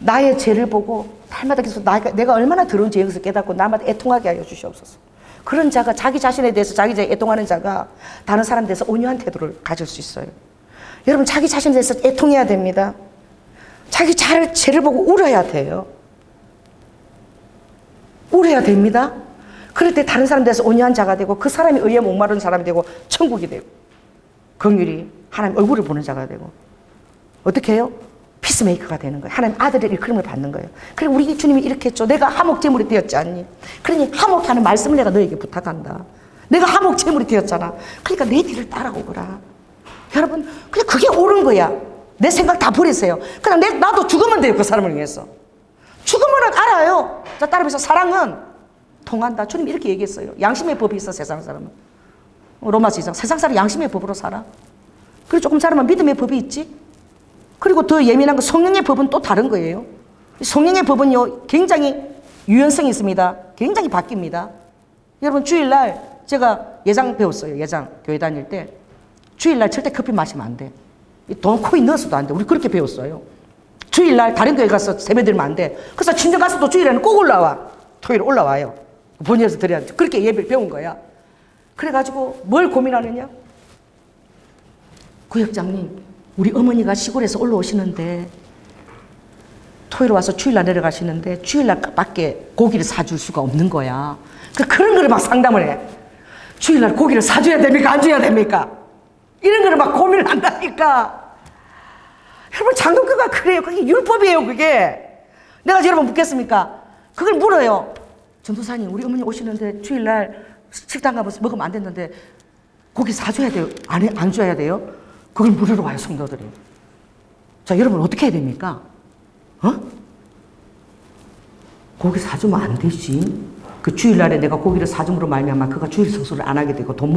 나의 죄를 보고 날마다 계속 내가 얼마나 더러운지 여기서 깨닫고 날마다 애통하게 하여 주시옵소서. 그런 자가, 자기 자신에 대해서 자기 자신에 애통하는 자가 다른 사람에 대해서 온유한 태도를 가질 수 있어요. 여러분, 자기 자신에 대해서 애통해야 됩니다. 자기 죄를 보고 울어야 돼요. 울어야 됩니다. 그럴 때 다른 사람에 대해서 온유한 자가 되고 그 사람이 의에 목마른 사람이 되고 천국이 되고 긍휼히 하나님 얼굴을 보는 자가 되고 어떻게 해요? 피스메이커가 되는 거예요. 하나님 아들의 일컬음을 받는 거예요. 그리고 우리 주님이 이렇게 했죠. 내가 화목제물이 되었지 않니? 그러니 화목하는 말씀을 내가 너에게 부탁한다. 내가 화목제물이 되었잖아. 그러니까 내 뒤를 따라오거라. 여러분, 그냥 그게 옳은 거야. 내 생각 다 버리세요. 그냥 나도 죽으면 돼요. 그 사람을 위해서. 죽으면 알아요. 자, 따라서 사랑은 통한다. 주님 이렇게 얘기했어요. 양심의 법이 있어, 세상 사람은. 로마서 2장. 세상 사람 양심의 법으로 살아. 그리고 조금 자라면 믿음의 법이 있지. 그리고 더 예민한 건 성령의 법은 또 다른 거예요. 성령의 법은요, 굉장히 유연성이 있습니다. 굉장히 바뀝니다. 여러분, 주일날 제가 예장 배웠어요. 예장 교회 다닐 때 주일날 절대 커피 마시면 안 돼. 돈 코인 넣어서도 안 돼. 우리 그렇게 배웠어요. 주일날 다른 교회 가서 세배 드리면 안 돼. 그래서 친정 가서도 주일에는 꼭 올라와. 토요일 올라와요. 본회에서 드려야 돼. 그렇게 예배를 배운 거야. 그래가지고 뭘 고민하느냐? 구역장님, 우리 어머니가 시골에서 올라오시는데 토요일 와서 주일날 내려가시는데 주일날 밖에 고기를 사줄 수가 없는 거야. 그런 거를 막 상담을 해. 주일날 고기를 사줘야 됩니까? 안 줘야 됩니까? 이런 거를 막 고민을 한다니까. 여러분, 장독교가 그래요. 그게 율법이에요. 그게. 내가 여러분 묻겠습니까? 그걸 물어요. 전도사님, 우리 어머니 오시는데 주일날 식당 가면서 먹으면 안 됐는데 고기 사줘야 돼요? 안 줘야 돼요? 그걸 물으러 와요, 성도들이. 자, 여러분 어떻게 해야 됩니까? 고기 사주면 안 되지. 그 주일날에 내가 고기를 사줌으로 말미암아 그가 주일 성수를 안 하게 되고 돈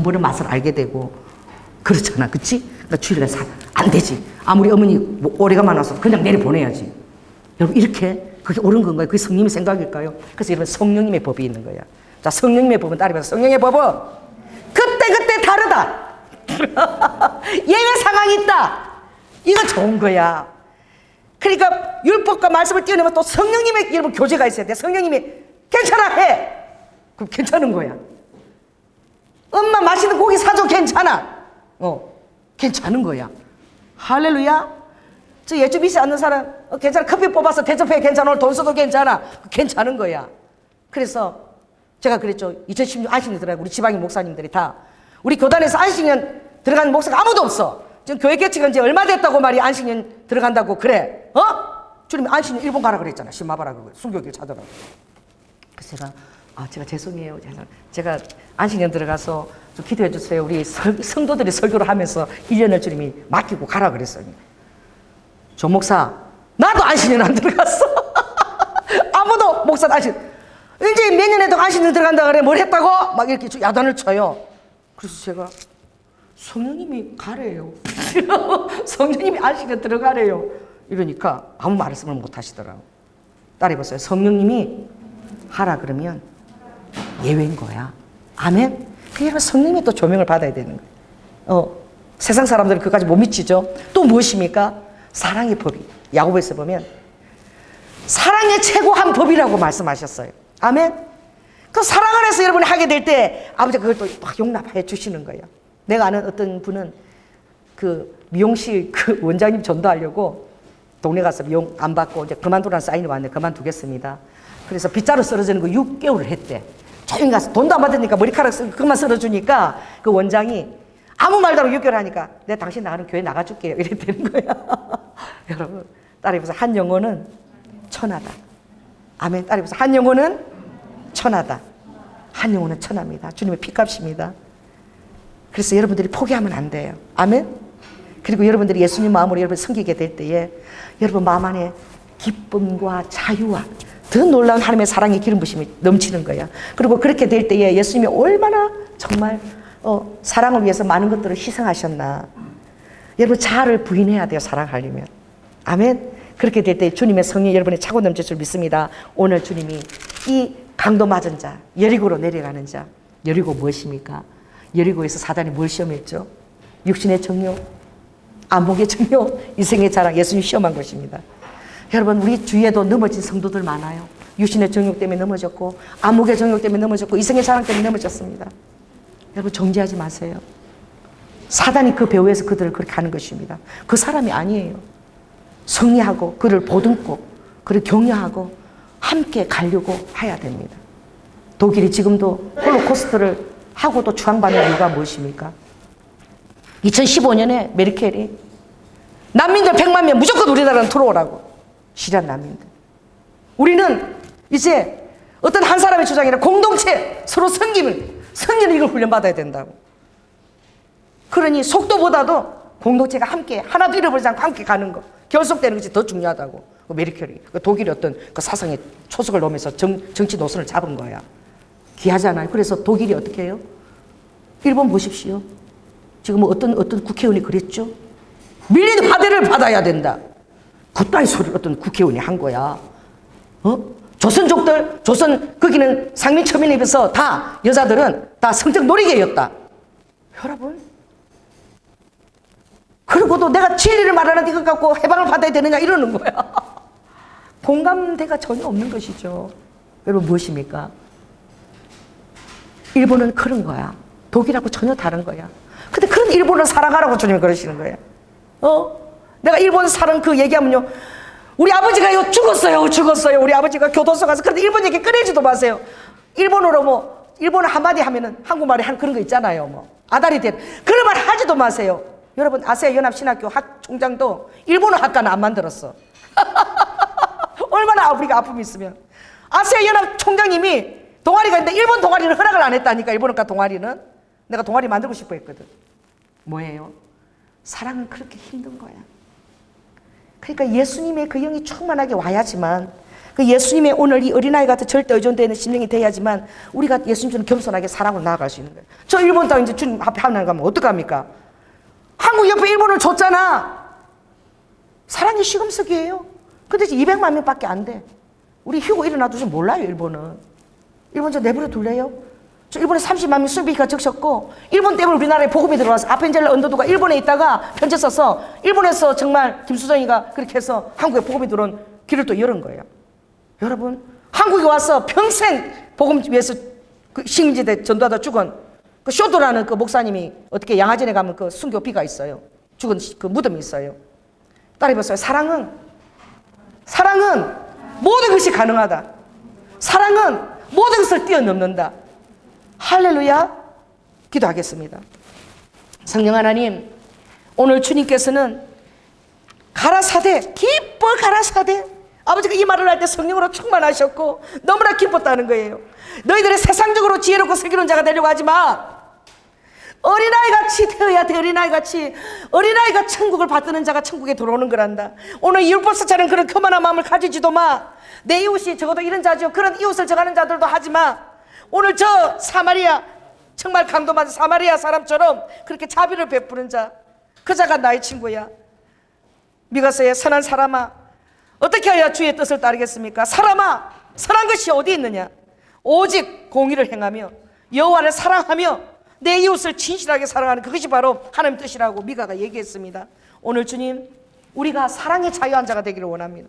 버는 맛을 알게 되고 그렇잖아, 그치? 그러니까 주일날 안 되지. 아무리 어머니 오래가 많아서 그냥 내려보내야지. 여러분, 이렇게 그게 옳은 건가요? 그게 성령님의 생각일까요? 그래서 여러분, 성령님의 법이 있는 거야. 자, 성령님의 법은 따르면서 성령의 법은 그때 다르다. 예외 상황이 있다. 이거 좋은 거야. 그러니까 율법과 말씀을 뛰어넘어 또 성령님의 여러분 교제가 있어야 돼. 성령님이 괜찮아 해. 그럼 괜찮은 거야. 엄마 맛있는 고기 사줘 괜찮아. 괜찮은 거야. 할렐루야. 저 예주 믿지 않는 사람 괜찮아. 커피 뽑아서 대접해 괜찮아. 오늘 돈 써도 괜찮아. 괜찮은 거야. 그래서 제가 그랬죠. 2016 안식년 들어가고 우리 지방의 목사님들이 다 우리 교단에서 안식년 들어간 목사가 아무도 없어. 지금 교회 개척은 이제 얼마 됐다고 말이 안식년 들어간다고 그래. 주님이 안식년 일본 가라 그랬잖아. 신마바라 그거 순교길 찾아라고. 그래서 제가 죄송해요. 제가 안식년 들어가서 좀 기도해 주세요. 우리 성도들이 설교를 하면서 1년을 주님이 맡기고 가라 그랬어요. 조 목사, 나도 안식년 안 들어갔어. 아무도 목사 안식년. 이제 몇 년에도 안식년 들어간다 그래. 뭘 했다고? 막 이렇게 야단을 쳐요. 그래서 제가 성령님이 가래요. 성령님이 안식년 들어가래요. 이러니까 아무 말씀을 못 하시더라고. 따라해보세요. 성령님이 하라 그러면 예외인 거야. 아멘? 그러면 성령님이 또 조명을 받아야 되는 거예요. 세상 사람들은 그까지 못 미치죠. 또 무엇입니까? 사랑의 법이. 야고보에서 보면 사랑의 최고한 법이라고 말씀하셨어요. 아멘? 그 사랑 안에서 여러분이 하게 될 때 아버지가 그걸 또 막 용납해 주시는 거예요. 내가 아는 어떤 분은 그 미용실 그 원장님 전도하려고 동네 가서 미용 안 받고 이제 그만두라는 사인이 왔는데 그만두겠습니다. 그래서 빗자루 썰어주는 거 6개월을 했대. 조용히 가서 돈도 안 받으니까 머리카락 그만 썰어주니까 그 원장이 아무 말도 안 하고 6개월 하니까 내가 당신 나가는 교회 나가줄게요. 이랬다는 거야. 여러분 따라해보세요. 한 영혼은 천하다. 아멘. 따라해보세요. 한 영혼은 천하다. 한 영혼은 천하입니다. 주님의 피값입니다. 그래서 여러분들이 포기하면 안 돼요. 아멘. 그리고 여러분들이 예수님 마음으로 여러분 섬기게 될 때에 여러분 마음 안에 기쁨과 자유와 더 놀라운 하나님의 사랑의 기름 부심이 넘치는 거야. 그리고 그렇게 될 때에 예수님이 얼마나 정말 사랑을 위해서 많은 것들을 희생하셨나. 여러분 자아를 부인해야 돼요. 사랑하려면. 아멘. 그렇게 될 때 주님의 성령이 여러분의 차고 넘칠 줄 믿습니다. 오늘 주님이 이 강도 맞은 자, 여리고로 내려가는 자. 여리고 무엇입니까? 여리고에서 사단이 뭘 시험했죠? 육신의 정욕, 안목의 정욕, 인생의 자랑, 예수님 시험한 것입니다. 여러분 우리 주위에도 넘어진 성도들 많아요. 육신의 정욕 때문에 넘어졌고 안목의 정욕 때문에 넘어졌고 이생의 자랑 때문에 넘어졌습니다. 여러분 정죄하지 마세요. 사단이 그 배후에서 그들을 그렇게 하는 것입니다. 그 사람이 아니에요. 승리하고 그를 보듬고 그를 격려하고 함께 가려고 해야 됩니다. 독일이 지금도 홀로코스트를 하고도 추앙받는 이유가 무엇입니까? 2015년에 메르켈이 난민들 100만 명 무조건 우리나라는 들어오라고. 시리안 난민들. 우리는 이제 어떤 한 사람의 주장이 아니라 공동체 서로 섬기는 이걸 훈련받아야 된다고. 그러니 속도보다도 공동체가 함께 하나도 잃어버리지 않고 함께 가는 거 결속되는 것이 더 중요하다고. 메르켈이 독일이 어떤 그 사상에 초석을 놓으면서 정치 노선을 잡은 거야. 귀하잖아요. 그래서 독일이 어떻게 해요? 일본 보십시오. 지금 어떤 국회의원이 그랬죠? 밀린 화대를 받아야 된다. 그따위 소리를 어떤 국회의원이 한 거야. 조선족들, 거기는 상민초민에 비해서 다 여자들은 다 성적 놀이개였다. 여러분. 그러고도 내가 진리를 말하는데 이것 갖고 해방을 받아야 되느냐 이러는 거야. 공감대가 전혀 없는 것이죠. 여러분 무엇입니까? 일본은 그런 거야. 독일하고 전혀 다른 거야. 근데 그런 일본을 살아가라고 주님이 그러시는 거예요. 내가 일본 사는 그 얘기하면요. 우리 아버지가요 죽었어요. 우리 아버지가 교도소 가서. 그런데 일본 얘기 꺼내지도 마세요. 일본어로 일본어 한마디 하면은 한국말에 한 그런 거 있잖아요. 아다리 된. 그런 말 하지도 마세요. 여러분 아세아 연합신학교 총장도 일본어 학과는 안 만들었어. 얼마나 우리가 아픔이 있으면. 아세아 연합 총장님이 동아리가 있는데 일본 동아리는 허락을 안 했다니까. 일본어과 동아리는. 내가 동아리 만들고 싶어 했거든. 뭐예요? 사랑은 그렇게 힘든 거야. 그러니까 예수님의 그 영이 충만하게 와야지만 그 예수님의 오늘 이 어린아이 같은 절대 의존되는 심령이 돼야지만 우리가 예수님처럼 겸손하게 사랑으로 나아갈 수 있는 거예요. 저 일본 땅 이제 주님 앞에 하나 가면 어떡합니까? 한국 옆에 일본을 줬잖아. 사랑이 시금석이에요. 근데 이제 200만 명밖에 안 돼. 우리 휴고 일어나도 좀 몰라요. 일본은. 일본 저 내버려 둘래요? 일본에 30만 명 수비가 적셨고, 일본 때문에 우리나라에 복음이 들어와서 아펜젤라 언더도가 일본에 있다가 편지 써서 일본에서 정말 김수정이가 그렇게 해서 한국에 복음이 들어온 길을 또 열은 거예요. 여러분, 한국에 와서 평생 복음 위해서 그 식민지대 전도하다 죽은 그 쇼도라는 그 목사님이 어떻게 양화진에 가면 그 순교비가 있어요. 죽은 그 무덤이 있어요. 따라해봤어요. 사랑은 모든 것이 가능하다. 사랑은 모든 것을 뛰어넘는다. 할렐루야. 기도하겠습니다. 성령 하나님, 오늘 주님께서는 가라사대, 기뻐 가라사대, 아버지가 이 말을 할 때 성령으로 충만하셨고 너무나 기뻤다는 거예요. 너희들의 세상적으로 지혜롭고 슬기로운 자가 되려고 하지 마. 어린아이같이 되어야 돼. 어린아이같이. 어린아이가 천국을 받드는 자가 천국에 들어오는 거란다. 오늘 율법사처럼 그런 교만한 마음을 가지지도 마. 내 이웃이 적어도 이런 자죠. 그런 이웃을 정하는 자들도 하지 마. 오늘 저 사마리아, 정말 강도 많은 사마리아 사람처럼 그렇게 자비를 베푸는 자, 그 자가 나의 친구야. 미가서의 선한 사람아, 어떻게 해야 주의 뜻을 따르겠습니까? 사람아, 선한 것이 어디 있느냐? 오직 공의를 행하며 여호와를 사랑하며 내 이웃을 진실하게 사랑하는 그것이 바로 하나님 뜻이라고 미가가 얘기했습니다. 오늘 주님, 우리가 사랑의 자유한 자가 되기를 원합니다.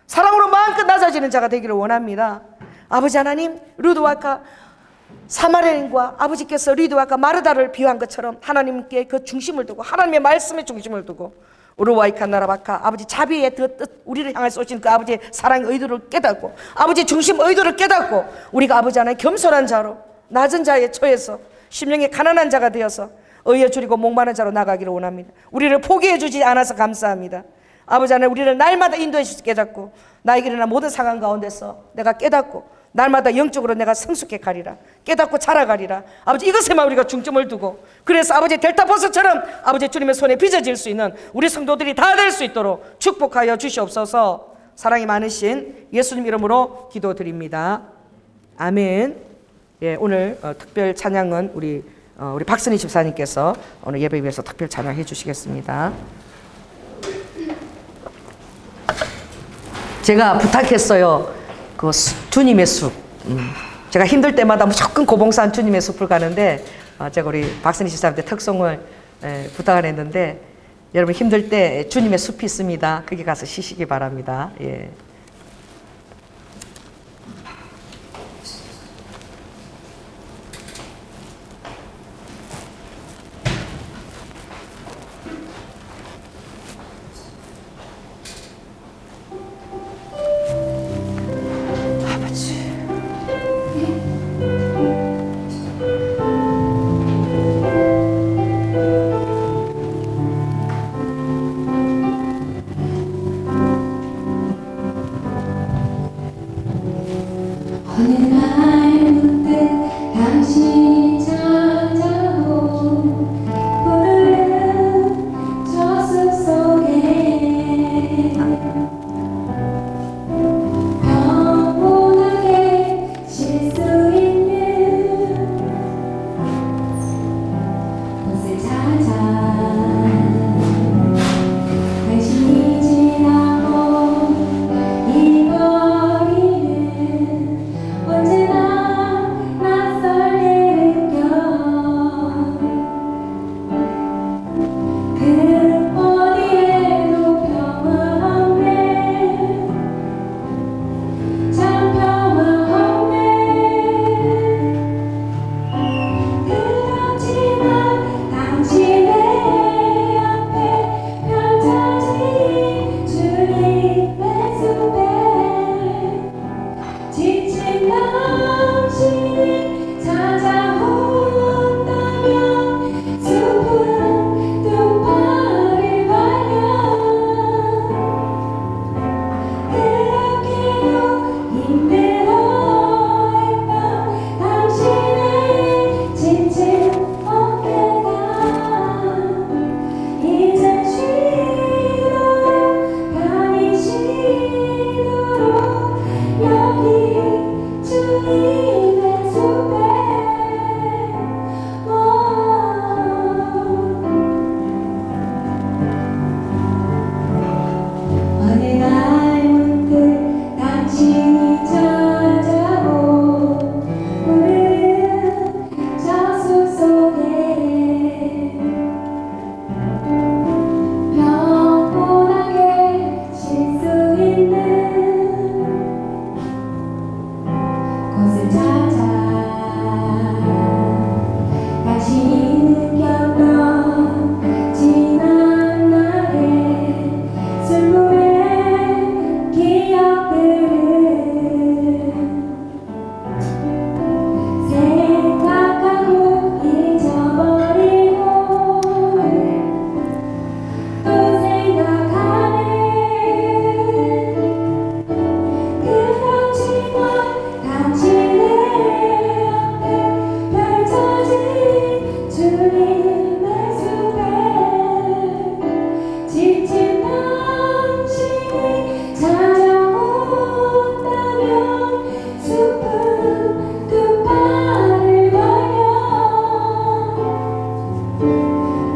사랑으로 마음껏 낮아지는 자가 되기를 원합니다. 아버지 하나님, 루드와카 사마리아인과 아버지께서 리드와카 마르다를 비유한 것처럼 하나님께 그 중심을 두고 하나님의 말씀에 중심을 두고 우르와이카 나라바카 아버지 자비의 그 뜻, 우리를 향해 쏘신 그 아버지의 사랑의 의도를 깨닫고 아버지 중심 의도를 깨닫고 우리가 아버지 하나님 겸손한 자로 낮은 자에 처해서 심령이 가난한 자가 되어서 의에 줄이고 목마른 자로 나가기를 원합니다. 우리를 포기해 주지 않아서 감사합니다. 아버지 하나님, 우리를 날마다 인도해 주시게 깨닫고 나에게 일어난 모든 상황 가운데서 내가 깨닫고 날마다 영적으로 내가 성숙해 가리라. 깨닫고 자라가리라. 아버지, 이것에만 우리가 중점을 두고 그래서 아버지 델타버스처럼 아버지 주님의 손에 빚어질 수 있는 우리 성도들이 다 될 수 있도록 축복하여 주시옵소서. 사랑이 많으신 예수님 이름으로 기도드립니다. 아멘. 예, 오늘 특별 찬양은 우리 박선희 집사님께서 오늘 예배 위해서 특별 찬양해 주시겠습니다. 제가 부탁했어요. 그 주님의 숲. 제가 힘들 때마다 무조건 고봉산 주님의 숲을 가는데 제가 우리 박선희 집사님한테 특송을 부탁을 했는데 여러분 힘들 때 주님의 숲이 있습니다. 거기 가서 쉬시기 바랍니다. 예.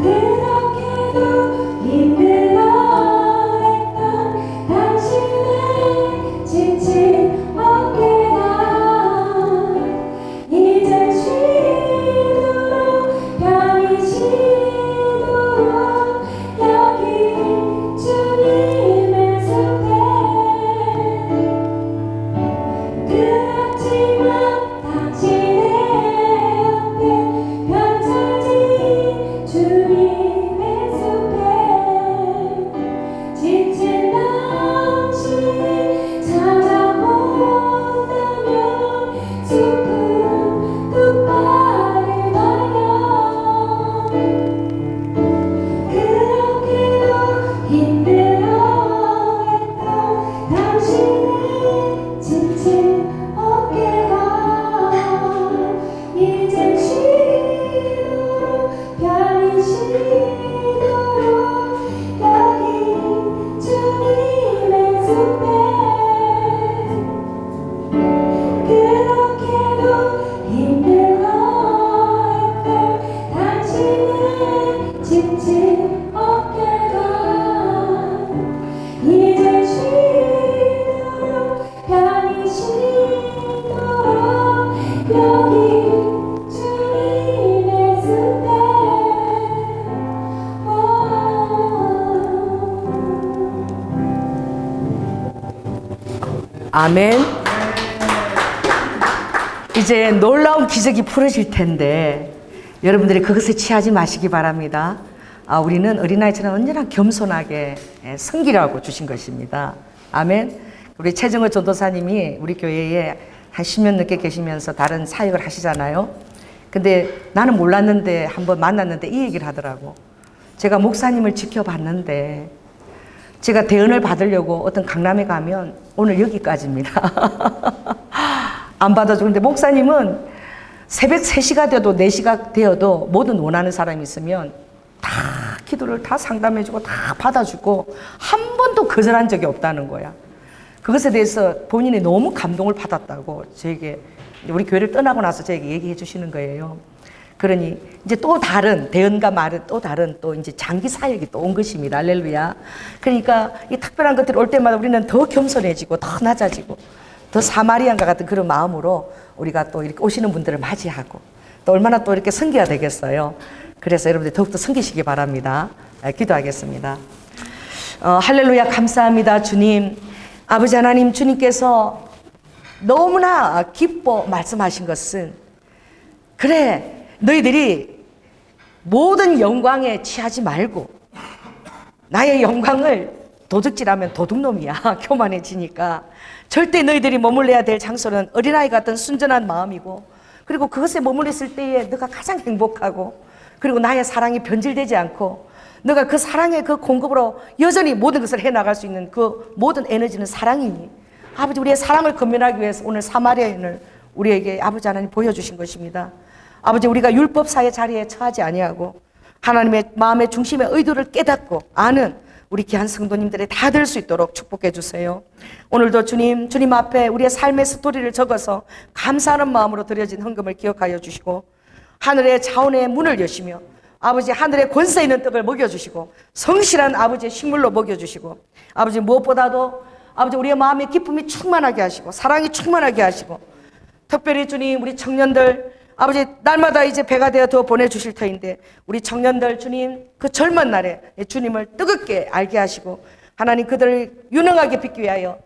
그렇게도 힘들어했던 당신의 지친 어깨가 이제 쉬도록 편히 쉬도록 여기 주님의 숲에 그렇지만 당신의 옆에 펼쳐진 주님의 숲에 지친 당신이 찾아온다면 숲은 끝발을 가려 그렇게도 힘들어했던 당신의 지친 어깨가 이제 쉬도록 편히 쉬도록 여기 주님의 숲에 그렇게도 힘들어했던 당신의 지친 어깨가 이제 쉬도록 편히 쉬도록 여기 주님의 숲에 아멘. 이제 놀라운 기적이 풀어질 텐데 여러분들이 그것에 취하지 마시기 바랍니다. 우리는 어린아이처럼 언제나 겸손하게 섬기라고 주신 것입니다. 아멘. 우리 최정호 전도사님이 우리 교회에 한 10년 넘게 계시면서 다른 사역을 하시잖아요. 근데 나는 몰랐는데 한번 만났는데 이 얘기를 하더라고. 제가 목사님을 지켜봤는데 제가 대언을 받으려고 어떤 강남에 가면 오늘 여기까지입니다. 안 받아주고. 근데 목사님은 새벽 3시가 되어도 4시가 되어도 뭐든 원하는 사람이 있으면 다 기도를 다 상담해주고 다 받아주고 한 번도 거절한 적이 없다는 거야. 그것에 대해서 본인이 너무 감동을 받았다고 저에게 우리 교회를 떠나고 나서 저에게 얘기해 주시는 거예요. 그러니 이제 또 다른 대언과 말은 또 다른 또 이제 장기 사역이 또 온 것입니다. 할렐루야. 그러니까 이 특별한 것들이 올 때마다 우리는 더 겸손해지고 더 낮아지고 더 사마리안과 같은 그런 마음으로 우리가 또 이렇게 오시는 분들을 맞이하고 또 얼마나 또 이렇게 섬겨야 되겠어요. 그래서 여러분들 더욱더 섬기시기 바랍니다. 기도하겠습니다. 할렐루야. 감사합니다. 주님, 아버지 하나님, 주님께서 너무나 기뻐 말씀하신 것은 그래, 너희들이 모든 영광에 취하지 말고 나의 영광을 도둑질하면 도둑놈이야. 교만해지니까. 절대 너희들이 머물러야 될 장소는 어린아이 같은 순전한 마음이고 그리고 그것에 머물렀을 때에 너가 가장 행복하고 그리고 나의 사랑이 변질되지 않고 너가 그 사랑의 그 공급으로 여전히 모든 것을 해나갈 수 있는 그 모든 에너지는 사랑이니 아버지 우리의 사랑을 건면하기 위해서 오늘 사마리아인을 우리에게 아버지 하나님 보여주신 것입니다. 아버지 우리가 율법사의 자리에 처하지 아니하고 하나님의 마음의 중심의 의도를 깨닫고 아는 우리 귀한 성도님들이 다 될 수 있도록 축복해 주세요. 오늘도 주님 앞에 우리의 삶의 스토리를 적어서 감사하는 마음으로 드려진 헌금을 기억하여 주시고 하늘의 자원의 문을 여시며 아버지 하늘의 권세 있는 떡을 먹여주시고 성실한 아버지의 식물로 먹여주시고 아버지 무엇보다도 아버지 우리의 마음의 기쁨이 충만하게 하시고 사랑이 충만하게 하시고 특별히 주님 우리 청년들 아버지 날마다 이제 배가 되어 더 보내주실 터인데 우리 청년들 주님 그 젊은 날에 주님을 뜨겁게 알게 하시고 하나님 그들을 유능하게 빚기 위하여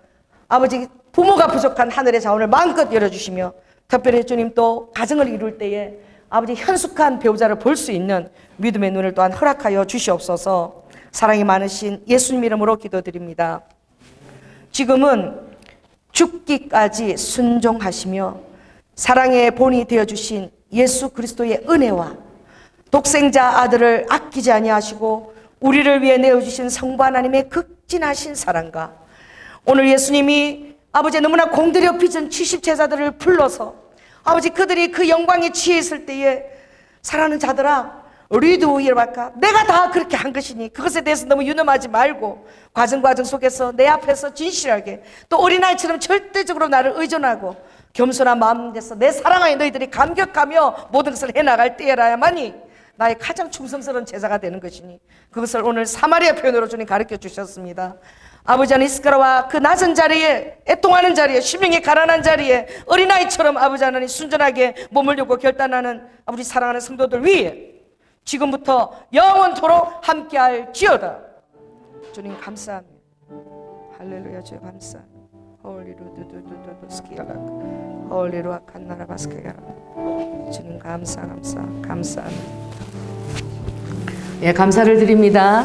아버지 부모가 부족한 하늘의 자원을 마음껏 열어주시며 특별히 주님 또 가정을 이룰 때에 아버지 현숙한 배우자를 볼 수 있는 믿음의 눈을 또한 허락하여 주시옵소서. 사랑이 많으신 예수님 이름으로 기도드립니다. 지금은 죽기까지 순종하시며 사랑의 본이 되어주신 예수 그리스도의 은혜와 독생자 아들을 아끼지 아니하시고 우리를 위해 내어주신 성부 하나님의 극진하신 사랑과 오늘 예수님이 아버지 너무나 공들여 빚은 70제자들을 불러서 아버지 그들이 그 영광에 취해 있을 때에 사랑하는 자들아 우리도 이럴까 내가 다 그렇게 한 것이니 그것에 대해서 너무 유념하지 말고 과정 속에서 내 앞에서 진실하게 또 어린아이처럼 절대적으로 나를 의존하고 겸손한 마음 내서 내 사랑하여 너희들이 감격하며 모든 것을 해나갈 때라야만이 나의 가장 충성스러운 제자가 되는 것이니 그것을 오늘 사마리아 표현으로 주님 가르쳐 주셨습니다. 아버지 하나님 이스카라와 그 낮은 자리에, 애통하는 자리에, 심령이 가난한 자리에 어린아이처럼 아버지 하나님 순전하게 몸을 열고 결단하는 아버지 사랑하는 성도들 위해 지금부터 영원토록 함께할 지어다. 주님 감사합니다. 할렐루야. 주여 감사합니다. 홀리루두두두두 스키야라 홀리루 아칸나라 바스케야라. 주님 감사합니다. 예, 감사를 드립니다.